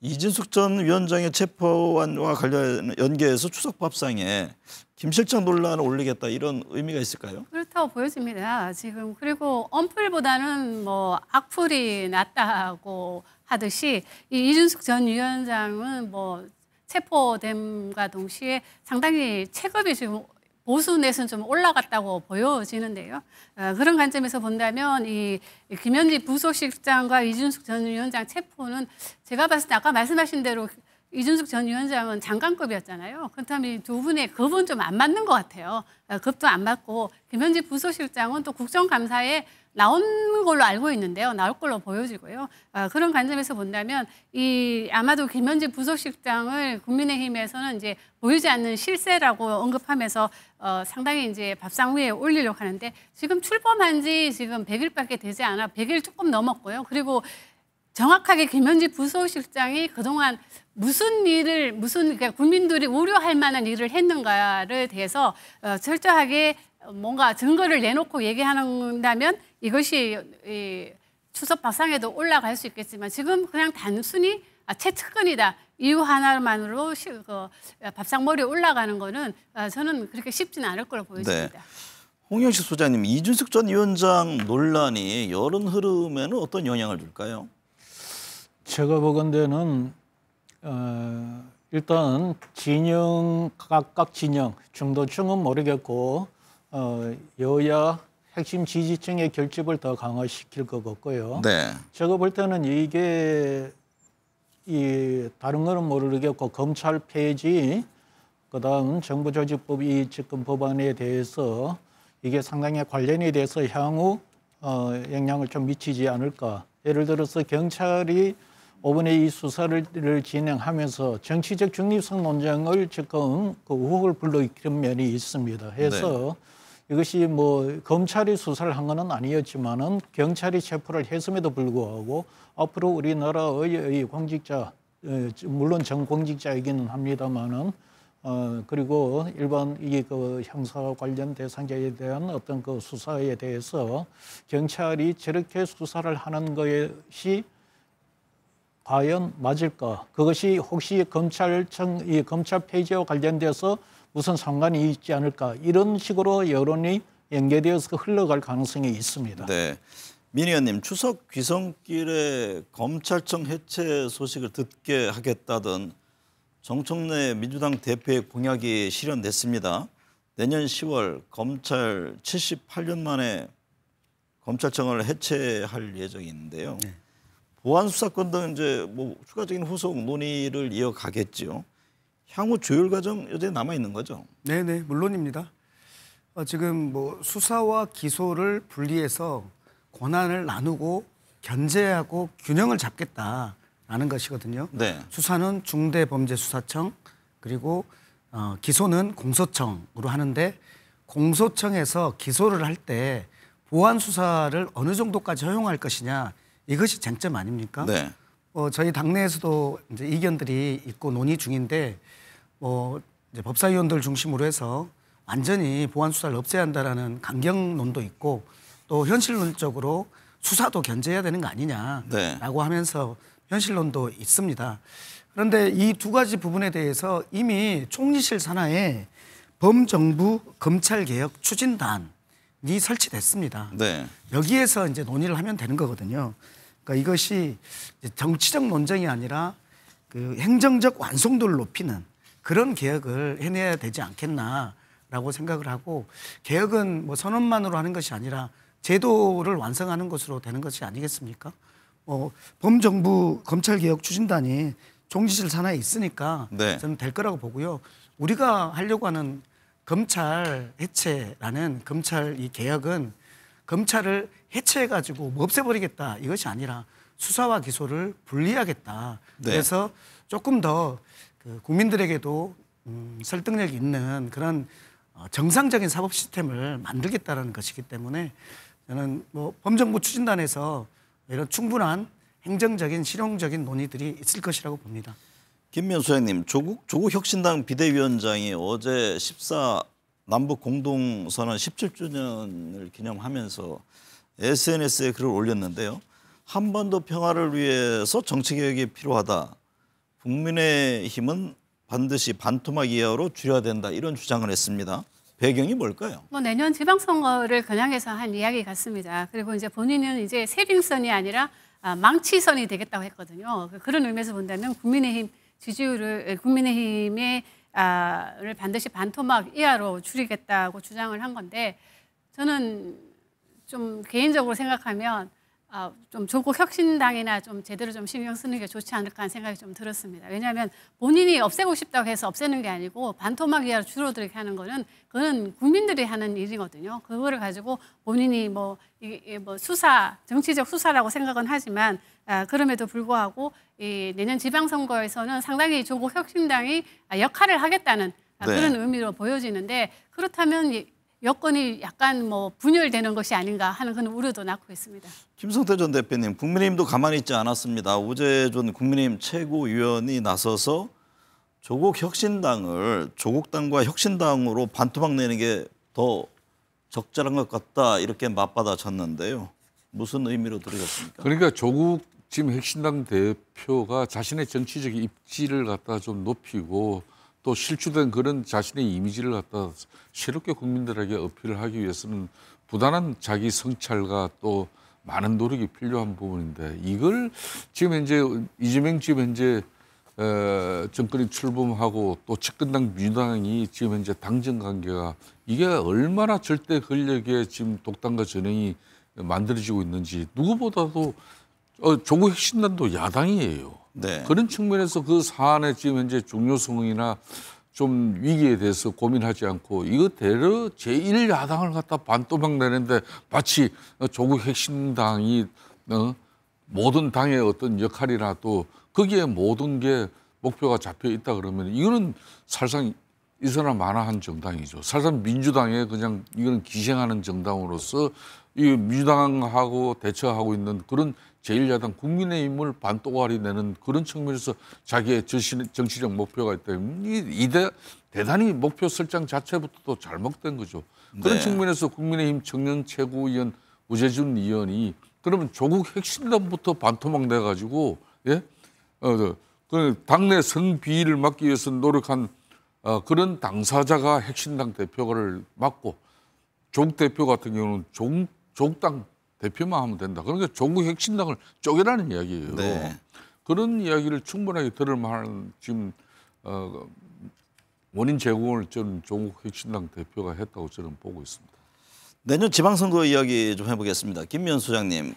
Speaker 1: 이진숙 전 위원장의 체포안과 관련 연계해서 추석 밥상에 김 실장 논란을 올리겠다 이런 의미가 있을까요?
Speaker 4: 그렇다고 보여집니다. 지금 그리고 언플보다는 뭐 악플이 낫다고 하듯이 이 이준숙 전 위원장은 뭐 체포됨과 동시에 상당히 체급이 지금 보수 내에서는 좀 올라갔다고 보여지는데요. 그런 관점에서 본다면 이 김현지 부속실장과 이준숙 전 위원장 체포는 제가 봤을 때 아까 말씀하신 대로 이준숙 전 위원장은 장관급이었잖아요. 그렇다면 이 두 분의 급은 좀 안 맞는 것 같아요. 급도 안 맞고 김현지 부속실장은 또 국정감사에 나온 걸로 알고 있는데요. 나올 걸로 보여지고요. 그런 관점에서 본다면 이 아마도 김현지 부속실장을 국민의힘에서는 이제 보이지 않는 실세라고 언급하면서 상당히 이제 밥상 위에 올리려고 하는데 지금 출범한 지 지금 100일밖에 되지 않아 100일 조금 넘었고요. 그리고 정확하게 김현지 부속실장이 그동안 무슨 그러니까 국민들이 우려할 만한 일을 했는가를 대해서 철저하게 뭔가 증거를 내놓고 얘기한다면 이것이 이 추석 밥상에도 올라갈 수 있겠지만 지금 그냥 단순히 최측근이다 이유 하나만으로 밥상머리에 올라가는 거는 저는 그렇게 쉽지는 않을 거로 보여집니다.
Speaker 1: 네. 홍영식 소장님, 이준숙 전 위원장 논란이 여론 흐름에는 어떤 영향을 줄까요?
Speaker 6: 제가 보건대는 일단 진영 각각 진영 중도층은 모르겠고 여야 핵심 지지층의 결집을 더 강화시킬 것 같고요.
Speaker 1: 네.
Speaker 6: 제가 볼 때는 이게 다른 거는 모르겠고 검찰 폐지 그다음 정부조직법 이 지금 법안에 대해서 이게 상당히 관련이 돼서 향후 영향을 좀 미치지 않을까. 예를 들어서 경찰이 이번에 이 수사를 진행하면서 정치적 중립성 논쟁을 지금 그 의혹을 불러일으킨 면이 있습니다. 해서 이것이 뭐 검찰이 수사를 한 건 아니었지만은 경찰이 체포를 했음에도 불구하고 앞으로 우리나라의 공직자 물론 정공직자이기는 합니다만은 그리고 일반 그 형사 관련 대상자에 대한 어떤 그 수사에 대해서 경찰이 저렇게 수사를 하는 것이 과연 맞을까? 그것이 혹시 검찰 폐지와 관련돼서 무슨 상관이 있지 않을까? 이런 식으로 여론이 연계되어서 흘러갈 가능성이 있습니다.
Speaker 1: 네. 민 의원님, 추석 귀성길에 검찰청 해체 소식을 듣게 하겠다던 정청래 민주당 대표의 공약이 실현됐습니다. 내년 10월 검찰 78년 만에 검찰청을 해체할 예정인데요. 네. 보안 수사권 등 이제 뭐 추가적인 후속 논의를 이어가겠지요. 향후 조율 과정 여전히 남아 있는 거죠?
Speaker 3: 네네, 물론입니다. 지금 뭐 수사와 기소를 분리해서 권한을 나누고 견제하고 균형을 잡겠다라는 것이거든요.
Speaker 1: 네.
Speaker 3: 수사는 중대범죄수사청 그리고 기소는 공소청으로 하는데 공소청에서 기소를 할 때 보안 수사를 어느 정도까지 허용할 것이냐 이것이 쟁점 아닙니까?
Speaker 1: 네.
Speaker 3: 저희 당내에서도 이제 이견들이 있고 논의 중인데 이제 법사위원들 중심으로 해서 완전히 보안 수사를 없애야 한다라는 강경론도 있고 또 현실론적으로 수사도 견제해야 되는 거 아니냐라고
Speaker 1: 네.
Speaker 3: 하면서 현실론도 있습니다. 그런데 이 두 가지 부분에 대해서 이미 총리실 산하에 범정부 검찰개혁 추진단이 설치됐습니다.
Speaker 1: 네.
Speaker 3: 여기에서 이제 논의를 하면 되는 거거든요. 그러니까 이것이 정치적 논쟁이 아니라 그 행정적 완성도를 높이는 그런 개혁을 해내야 되지 않겠나라고 생각을 하고 개혁은 뭐 선언만으로 하는 것이 아니라 제도를 완성하는 것으로 되는 것이 아니겠습니까? 범정부 검찰개혁 추진단이 총리실 산하에 있으니까
Speaker 1: 네.
Speaker 3: 저는 될 거라고 보고요. 우리가 하려고 하는 검찰 해체라는 검찰 이 개혁은 검찰을 해체해가지고 뭐 없애버리겠다 이것이 아니라 수사와 기소를 분리하겠다.
Speaker 1: 네.
Speaker 3: 그래서 조금 더 국민들에게도 설득력 있는 그런 정상적인 사법 시스템을 만들겠다는 것이기 때문에 저는 뭐 범정부 추진단에서 이런 충분한 행정적인 실용적인 논의들이 있을 것이라고 봅니다.
Speaker 1: 김미연 소장님, 조국 혁신당 비대위원장이 어제 14 남북 공동선언 17주년을 기념하면서 SNS에 글을 올렸는데요. 한반도 평화를 위해서 정치개혁이 필요하다. 국민의힘은 반드시 반토막 이하로 줄여야 된다 이런 주장을 했습니다. 배경이 뭘까요?
Speaker 4: 뭐 내년 지방선거를 겨냥해서 한 이야기 같습니다. 그리고 이제 본인은 이제 세빙선이 아니라 망치선이 되겠다고 했거든요. 그런 의미에서 본다면 국민의힘 지지율을 국민의힘의 를 반드시 반토막 이하로 줄이겠다고 주장을 한 건데 저는 좀 개인적으로 생각하면 좀 조국 혁신당이나 좀 제대로 좀 신경 쓰는 게 좋지 않을까 하는 생각이 좀 들었습니다. 왜냐하면 본인이 없애고 싶다고 해서 없애는 게 아니고 반토막 이하로 줄어들게 하는 거는 그건 국민들이 하는 일이거든요. 그거를 가지고 본인이 뭐 수사, 정치적 수사라고 생각은 하지만 그럼에도 불구하고 이 내년 지방선거에서는 상당히 조국 혁신당이 역할을 하겠다는 그런 의미로 보여지는데 그렇다면 여건이 약간 뭐 분열되는 것이 아닌가 하는 그런 우려도 낳고 있습니다.
Speaker 1: 김성태 전 대표님, 국민의힘도 가만히 있지 않았습니다. 오재준 국민의힘 최고위원이 나서서 조국 혁신당을 조국당과 혁신당으로 반토막 내는 게 더 적절한 것 같다 이렇게 맞받아쳤는데요. 무슨 의미로 들으셨습니까?
Speaker 2: 그러니까 조국 지금 혁신당 대표가 자신의 정치적 입지를 갖다 좀 높이고 또 실추된 그런 자신의 이미지를 갖다 새롭게 국민들에게 어필을 하기 위해서는 부단한 자기 성찰과 또 많은 노력이 필요한 부분인데 이걸 지금 현재 이재명 지금 현재 정권이 출범하고 또 집권당 민주당이 지금 현재 당정 관계가 이게 얼마나 절대 권력의 지금 독단과 전횡이 만들어지고 있는지 누구보다도 조국 혁신당도 야당이에요.
Speaker 1: 네.
Speaker 2: 그런 측면에서 그 사안의 지금 현재 중요성이나 좀 위기에 대해서 고민하지 않고 이거대로 제1야당을 갖다 반토막 내는데 마치 조국 혁신당이 모든 당의 어떤 역할이나 또 거기에 모든 게 목표가 잡혀 있다 그러면 이거는 사실상 있어나 마나한 정당이죠. 사실상 민주당에 그냥 이거는 기생하는 정당으로서 이 민주당하고 대처하고 있는 그런 제1야당 국민의힘을 반또가리 내는 그런 측면에서 자기의 정치적 목표가 있다. 대단히 목표 설정 자체부터도 잘못된 거죠. 그런
Speaker 1: 네.
Speaker 2: 측면에서 국민의힘 청년 최고위원 우재준 의원이 그러면 조국 혁신당부터 반토막 내가지고 예? 그 당내 선비위를 막기 위해서 노력한 그런 당사자가 혁신당 대표를 맡고 조국 대표 같은 경우는 조국당 대표만 하면 된다. 그러니까 조국 혁신당을 쪼개라는 이야기예요.
Speaker 1: 네.
Speaker 2: 그런 이야기를 충분하게 들을 만한 지금 원인 제공을 저는 조국 혁신당 대표가 했다고 저는 보고 있습니다.
Speaker 1: 내년 지방선거 이야기 좀 해보겠습니다. 김미연 소장님,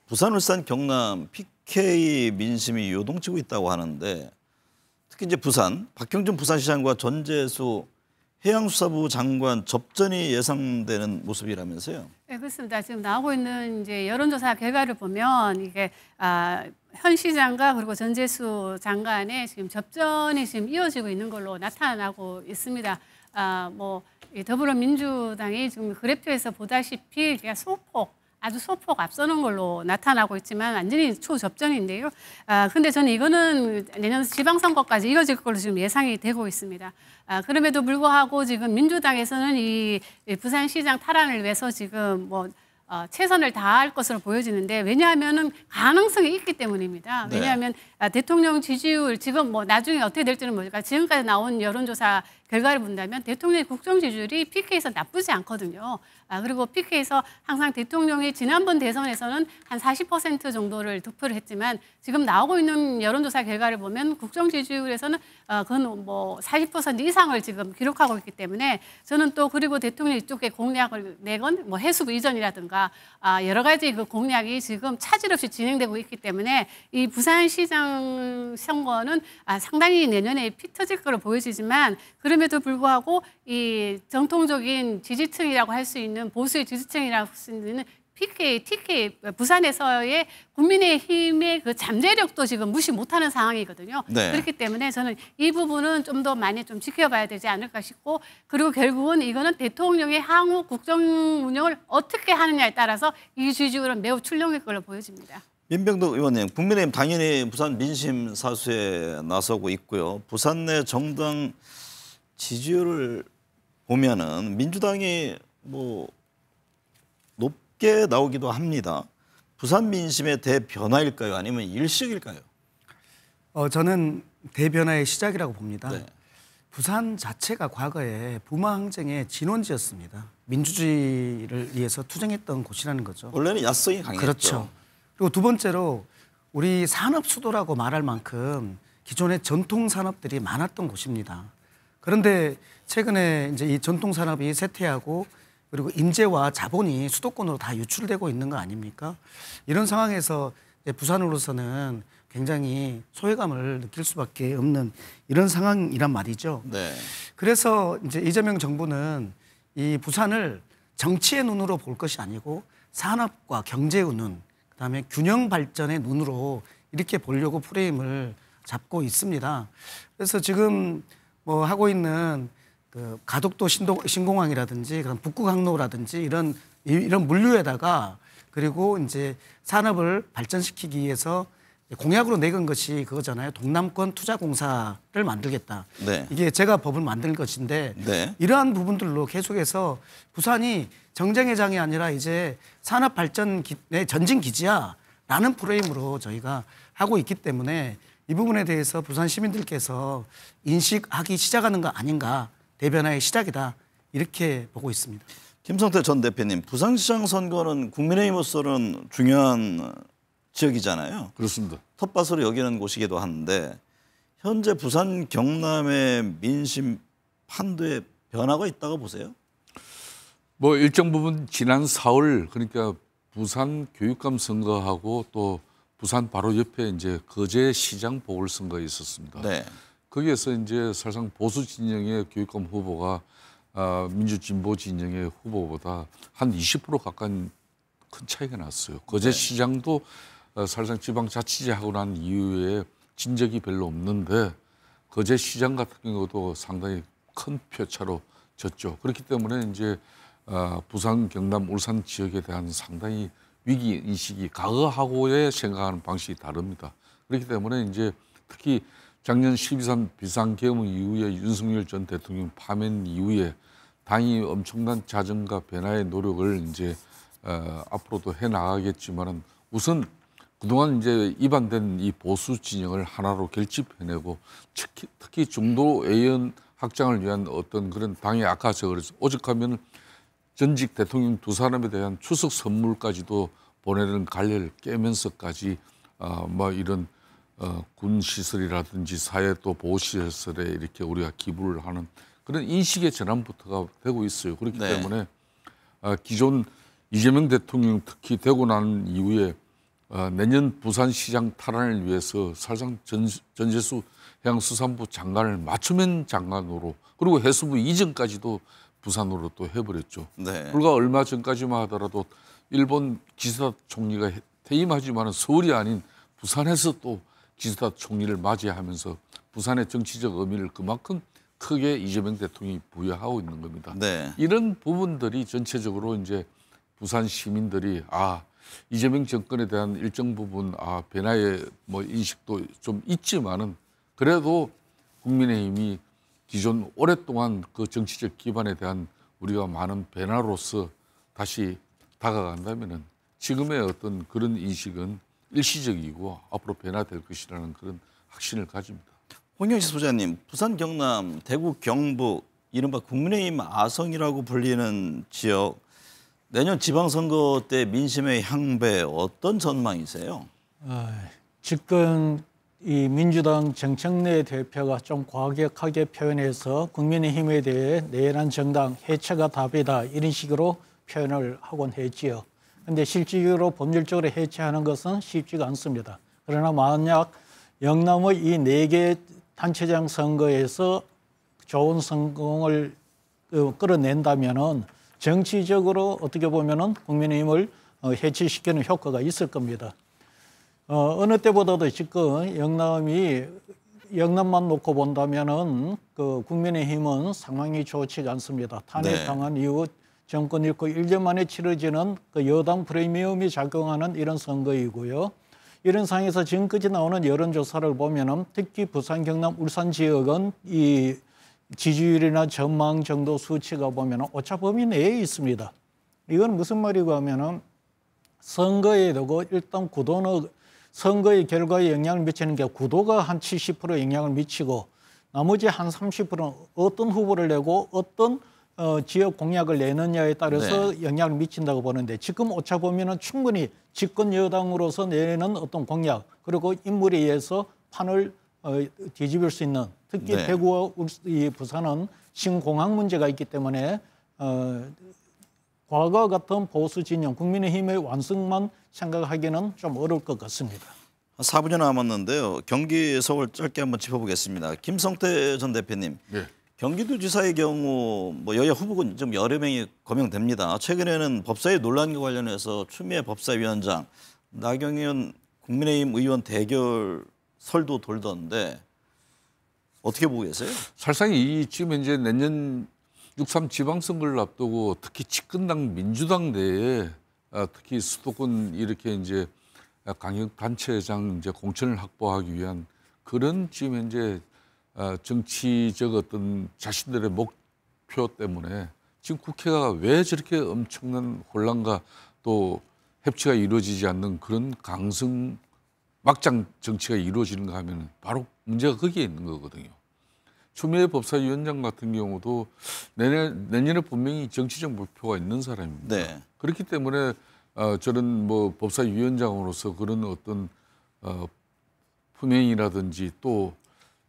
Speaker 1: 부산, 울산, 경남 PK 민심이 요동치고 있다고 하는데 특히 이제 부산, 박형준 부산시장과 전재수 해양수사부 장관 접전이 예상되는 모습이라면서요?
Speaker 4: 네, 그렇습니다. 지금 나오고 있는 이제 여론조사 결과를 보면 이게 현 시장과 그리고 전재수 장관의 지금 접전이 지금 이어지고 있는 걸로 나타나고 있습니다. 뭐 더불어민주당이 지금 그래프에서 보다시피 아주 소폭 앞서는 걸로 나타나고 있지만 완전히 초접전인데요. 근데 저는 이거는 내년 지방선거까지 이어질 걸로 지금 예상이 되고 있습니다. 그럼에도 불구하고 지금 민주당에서는 이 부산시장 탈환을 위해서 지금 뭐 최선을 다할 것으로 보여지는데 왜냐하면은 가능성이 있기 때문입니다.
Speaker 1: 네.
Speaker 4: 왜냐하면 대통령 지지율 지금 뭐 나중에 어떻게 될지는 모르니까 지금까지 나온 여론조사 결과를 본다면 대통령의 국정 지지율이 PK에서 나쁘지 않거든요. 그리고 PK에서 항상 대통령이 지난번 대선에서는 한 40% 정도를 득표를 했지만 지금 나오고 있는 여론조사 결과를 보면 국정 지지율에서는 그건 뭐 40% 이상을 지금 기록하고 있기 때문에 저는 또 그리고 대통령이 이쪽에 공약을 내건 뭐 해수부 이전이라든가 여러 가지 그 공약이 지금 차질 없이 진행되고 있기 때문에 이 부산시장 선거는 상당히 내년에 피 터질 거로 보여지지만 그럼에도 불구하고 이 정통적인 지지층이라고 할 수 있는 보수의 지지층이라고 할 수 있는 PK, TK 부산에서의 국민의힘의 그 잠재력도 지금 무시 못하는 상황이거든요.
Speaker 1: 네.
Speaker 4: 그렇기 때문에 저는 이 부분은 좀 더 많이 좀 지켜봐야 되지 않을까 싶고 그리고 결국은 이거는 대통령의 향후 국정 운영을 어떻게 하느냐에 따라서 이 지지율은 매우 출렁일 걸로 보여집니다.
Speaker 1: 민병덕 의원님, 국민의힘 당연히 부산 민심 사수에 나서고 있고요. 부산 내 정당 지지율을 보면은 민주당이 뭐 높게 나오기도 합니다. 부산 민심의 대변화일까요? 아니면 일시적일까요?
Speaker 3: 저는 대변화의 시작이라고 봅니다.
Speaker 1: 네.
Speaker 3: 부산 자체가 과거에 부마 항쟁의 진원지였습니다. 민주주의를 위해서 투쟁했던 곳이라는 거죠.
Speaker 1: 원래는 야성이 강했죠.
Speaker 3: 그렇죠. 그리고 두 번째로 우리 산업 수도라고 말할 만큼 기존의 전통 산업들이 많았던 곳입니다. 그런데 최근에 이제 이 전통 산업이 쇠퇴하고 그리고 인재와 자본이 수도권으로 다 유출되고 있는 거 아닙니까? 이런 상황에서 이제 부산으로서는 굉장히 소외감을 느낄 수밖에 없는 이런 상황이란 말이죠.
Speaker 1: 네.
Speaker 3: 그래서 이제 이재명 정부는 이 부산을 정치의 눈으로 볼 것이 아니고 산업과 경제의 눈, 그다음에 균형 발전의 눈으로 이렇게 보려고 프레임을 잡고 있습니다. 그래서 지금 뭐 하고 있는 그 가덕도 신공항이라든지 그런 북구항로라든지 이런 물류에다가 그리고 이제 산업을 발전시키기 위해서 공약으로 내건 것이 그거잖아요. 동남권 투자공사를 만들겠다.
Speaker 1: 네.
Speaker 3: 이게 제가 법을 만들 것인데
Speaker 1: 네.
Speaker 3: 이러한 부분들로 계속해서 부산이 정쟁의 장이 아니라 이제 산업 발전의 전진 기지야라는 프레임으로 저희가 하고 있기 때문에 이 부분에 대해서 부산 시민들께서 인식하기 시작하는 거 아닌가, 대변화의 시작이다 이렇게 보고 있습니다.
Speaker 1: 김성태 전 대표님, 부산시장 선거는 국민의힘으로서는 중요한 지역이잖아요.
Speaker 2: 그렇습니다.
Speaker 1: 텃밭으로 여기는 곳이기도 한데 현재 부산 경남의 민심 판도에 변화가 있다고 보세요?
Speaker 2: 뭐 일정 부분 지난 4월 그러니까 부산 교육감 선거하고 또 부산 바로 옆에 이제 거제시장 보궐선거가 있었습니다.
Speaker 1: 네.
Speaker 2: 거기에서 이제 사실상 보수 진영의 교육감 후보가 민주진보 진영의 후보보다 한 20% 가까운 큰 차이가 났어요. 거제시장도 사실상 지방자치제하고 난 이후에 진 적이 별로 없는데 거제시장 같은 경우도 상당히 큰 표차로 졌죠. 그렇기 때문에 이제 부산, 경남, 울산 지역에 대한 상당히 위기 인식이 과거하고의 생각하는 방식이 다릅니다. 그렇기 때문에 이제 특히 작년 12.3 비상계엄 이후에 윤석열 전 대통령 파면 이후에 당이 엄청난 자정과 변화의 노력을 이제 앞으로도 해 나가겠지만은 우선 그동안 이제 입안된 이 보수 진영을 하나로 결집해내고 특히 중도 의원 확장을 위한 어떤 그런 당의 아까 그래서 오죽하면 전직 대통령 두 사람에 대한 추석 선물까지도 보내는 관례를 깨면서까지 뭐 이런 군 시설이라든지 사회 또 보호 시설에 이렇게 우리가 기부를 하는 그런 인식의 전환부터가 되고 있어요. 그렇기
Speaker 1: 네.
Speaker 2: 때문에 기존 이재명 대통령 특히 되고 난 이후에 내년 부산시장 탈환을 위해서 사실상 전재수 해양수산부 장관을 맞춤형 장관으로 그리고 해수부 이전까지도 부산으로 또 해버렸죠.
Speaker 1: 네.
Speaker 2: 불과 얼마 전까지만 하더라도 일본 기시다 총리가 퇴임하지만 서울이 아닌 부산에서 또 기시다 총리를 맞이하면서 부산의 정치적 의미를 그만큼 크게 이재명 대통령이 부여하고 있는 겁니다.
Speaker 1: 네.
Speaker 2: 이런 부분들이 전체적으로 이제 부산 시민들이 이재명 정권에 대한 일정 부분 변화의 뭐 인식도 좀 있지만은 그래도 국민의힘이 기존 오랫동안 그 정치적 기반에 대한 우리가 많은 변화로서 다시 다가간다면은 지금의 어떤 그런 인식은 일시적이고 앞으로 변화될 것이라는 그런 확신을 가집니다.
Speaker 1: 홍영식 소장님, 부산, 경남, 대구, 경북 이른바 국민의힘 아성이라고 불리는 지역 내년 지방선거 때 민심의 향배 어떤 전망이세요?
Speaker 6: 지금 이 민주당 정청래 대표가 좀 과격하게 표현해서 국민의힘에 대해 내란 정당 해체가 답이다 이런 식으로 표현을 하곤 했지요. 그런데 실질적으로 법률적으로 해체하는 것은 쉽지가 않습니다. 그러나 만약 영남의 이 4개 단체장 선거에서 좋은 성공을 끌어낸다면은 정치적으로 어떻게 보면은 국민의힘을 해체시키는 효과가 있을 겁니다. 어느 때보다도 지금 영남만 놓고 본다면은 그 국민의힘은 상황이 좋지가 않습니다. 탄핵당한 이후 정권 잃고 1년 만에 치러지는 그 여당 프리미엄이 작용하는 이런 선거이고요. 이런 상황에서 지금까지 나오는 여론조사를 보면은 특히 부산, 경남, 울산 지역은 이 지지율이나 전망 정도 수치가 보면은 오차 범위 내에 있습니다. 이건 무슨 말이고 하면은 선거에 두고 일단 구도는 선거의 결과에 영향을 미치는 게 구도가 한 70% 영향을 미치고 나머지 한 30%는 어떤 후보를 내고 어떤 지역 공약을 내느냐에 따라서
Speaker 1: 네.
Speaker 6: 영향을 미친다고 보는데 지금 오차 보면은 충분히 집권 여당으로서 내는 어떤 공약 그리고 인물에 의해서 판을 뒤집을 수 있는 특히
Speaker 1: 네.
Speaker 6: 대구와 부산은 신공항 문제가 있기 때문에 과거 같은 보수 진영 국민의힘의 완성만 생각하기는 좀 어려울 것 같습니다.
Speaker 1: 4분여 남았는데요. 경기 서울 짧게 한번 짚어보겠습니다. 김성태 전 대표님.
Speaker 2: 네.
Speaker 1: 경기도지사의 경우 뭐 여야 후보군 좀 여러 명이 거명됩니다. 최근에는 법사위 논란과 관련해서 추미애 법사위원장, 나경원 국민의힘 의원 대결 설도 돌던데 어떻게 보고 계세요?
Speaker 2: 사실상 지금 이제 내년 6.3 지방선거를 앞두고 특히 집권당 민주당 내에 특히 수도권 이렇게 이제 강력 단체장 이제 공천을 확보하기 위한 그런 지금 이제 정치적 어떤 자신들의 목표 때문에 지금 국회가 왜 저렇게 엄청난 혼란과 또 협치가 이루어지지 않는 그런 강성 막장 정치가 이루어지는가 하면 바로 문제가 거기에 있는 거거든요. 추미애 법사위원장 같은 경우도 내년에 분명히 정치적 목표가 있는 사람입니다.
Speaker 1: 네.
Speaker 2: 그렇기 때문에 저는 뭐 법사위원장으로서 그런 어떤 품행이라든지 또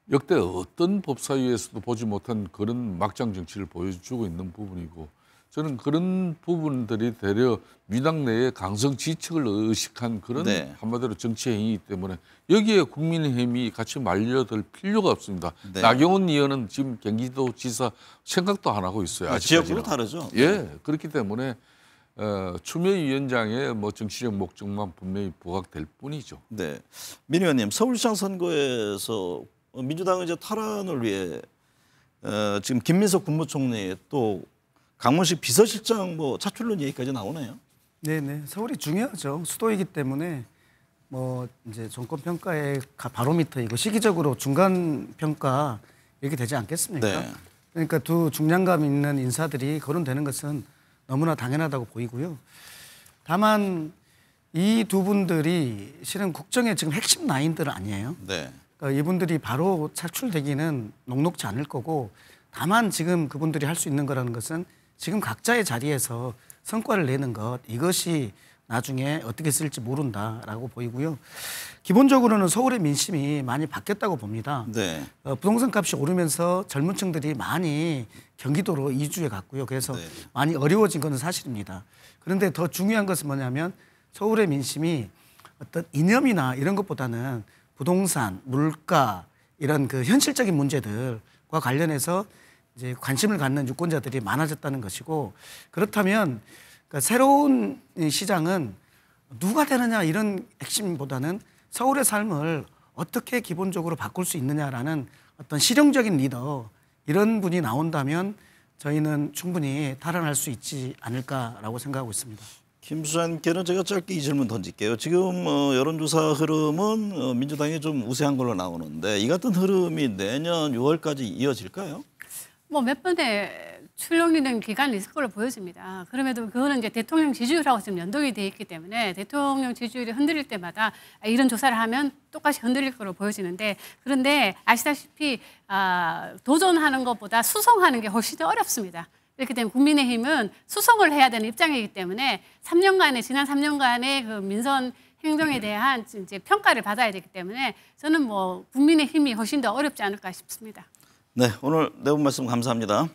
Speaker 2: 역대 어떤 법사위에서도 보지 못한 그런 막장 정치를 보여주고 있는 부분이고 저는 그런 부분들이 대려 민당 내에 강성 지척을 의식한 그런
Speaker 1: 네.
Speaker 2: 한마디로 정치 행위이기 때문에 여기에 국민의힘이 같이 말려들 필요가 없습니다.
Speaker 1: 네.
Speaker 2: 나경원 의원은 지금 경기도지사 생각도 안 하고 있어요.
Speaker 1: 지역으로
Speaker 2: 아직까지는.
Speaker 1: 다르죠.
Speaker 2: 예, 그렇기 때문에 추미애 위원장의 뭐 정치적 목적만 분명히 부각될 뿐이죠.
Speaker 1: 네. 민 의원님, 서울시장 선거에서 민주당은 이제 탈환을 위해 지금 김민석 국무총리 또 강문식 비서실장 뭐 차출론 얘기까지 나오네요.
Speaker 3: 네네. 서울이 중요하죠. 수도이기 때문에 뭐 이제 정권 평가의 바로미터이고 시기적으로 중간 평가 이렇게 되지 않겠습니까?
Speaker 1: 네.
Speaker 3: 그러니까 두 중량감 있는 인사들이 거론되는 것은 너무나 당연하다고 보이고요. 다만 이 두 분들이 실은 국정의 지금 핵심 라인들은 아니에요.
Speaker 1: 네.
Speaker 3: 그러니까 이분들이 바로 차출되기는 녹록지 않을 거고 다만 지금 그분들이 할 수 있는 거라는 것은 지금 각자의 자리에서 성과를 내는 것 이것이 나중에 어떻게 쓸지 모른다라고 보이고요. 기본적으로는 서울의 민심이 많이 바뀌었다고 봅니다.
Speaker 1: 네.
Speaker 3: 부동산 값이 오르면서 젊은 층들이 많이 경기도로 이주해 갔고요. 그래서
Speaker 1: 네.
Speaker 3: 많이 어려워진 것은 사실입니다. 그런데 더 중요한 것은 뭐냐면 서울의 민심이 어떤 이념이나 이런 것보다는 부동산, 물가 이런 그 현실적인 문제들과 관련해서 이제 관심을 갖는 유권자들이 많아졌다는 것이고 그렇다면 그러니까 새로운 시장은 누가 되느냐 이런 핵심보다는 서울의 삶을 어떻게 기본적으로 바꿀 수 있느냐라는 어떤 실용적인 리더 이런 분이 나온다면 저희는 충분히 탈환할 수 있지 않을까라고 생각하고 있습니다.
Speaker 1: 김 수장님께는 제가 짧게 이 질문 던질게요. 지금 여론조사 흐름은 민주당이 좀 우세한 걸로 나오는데 이 같은 흐름이 내년 6월까지 이어질까요?
Speaker 4: 뭐 몇 번의 출렁이는 기간이 있을 걸로 보여집니다. 그럼에도 그거는 이제 대통령 지지율하고 지금 연동이 돼 있기 때문에 대통령 지지율이 흔들릴 때마다 이런 조사를 하면 똑같이 흔들릴 걸로 보여지는데 그런데 아시다시피 도전하는 것보다 수성하는 게 훨씬 더 어렵습니다. 그렇기 때문에 국민의힘은 수성을 해야 되는 입장이기 때문에 지난 3년간의 그 민선 행정에 대한 이제 평가를 받아야 되기 때문에 저는 뭐 국민의힘이 훨씬 더 어렵지 않을까 싶습니다.
Speaker 1: 네, 오늘 내용 말씀 감사합니다.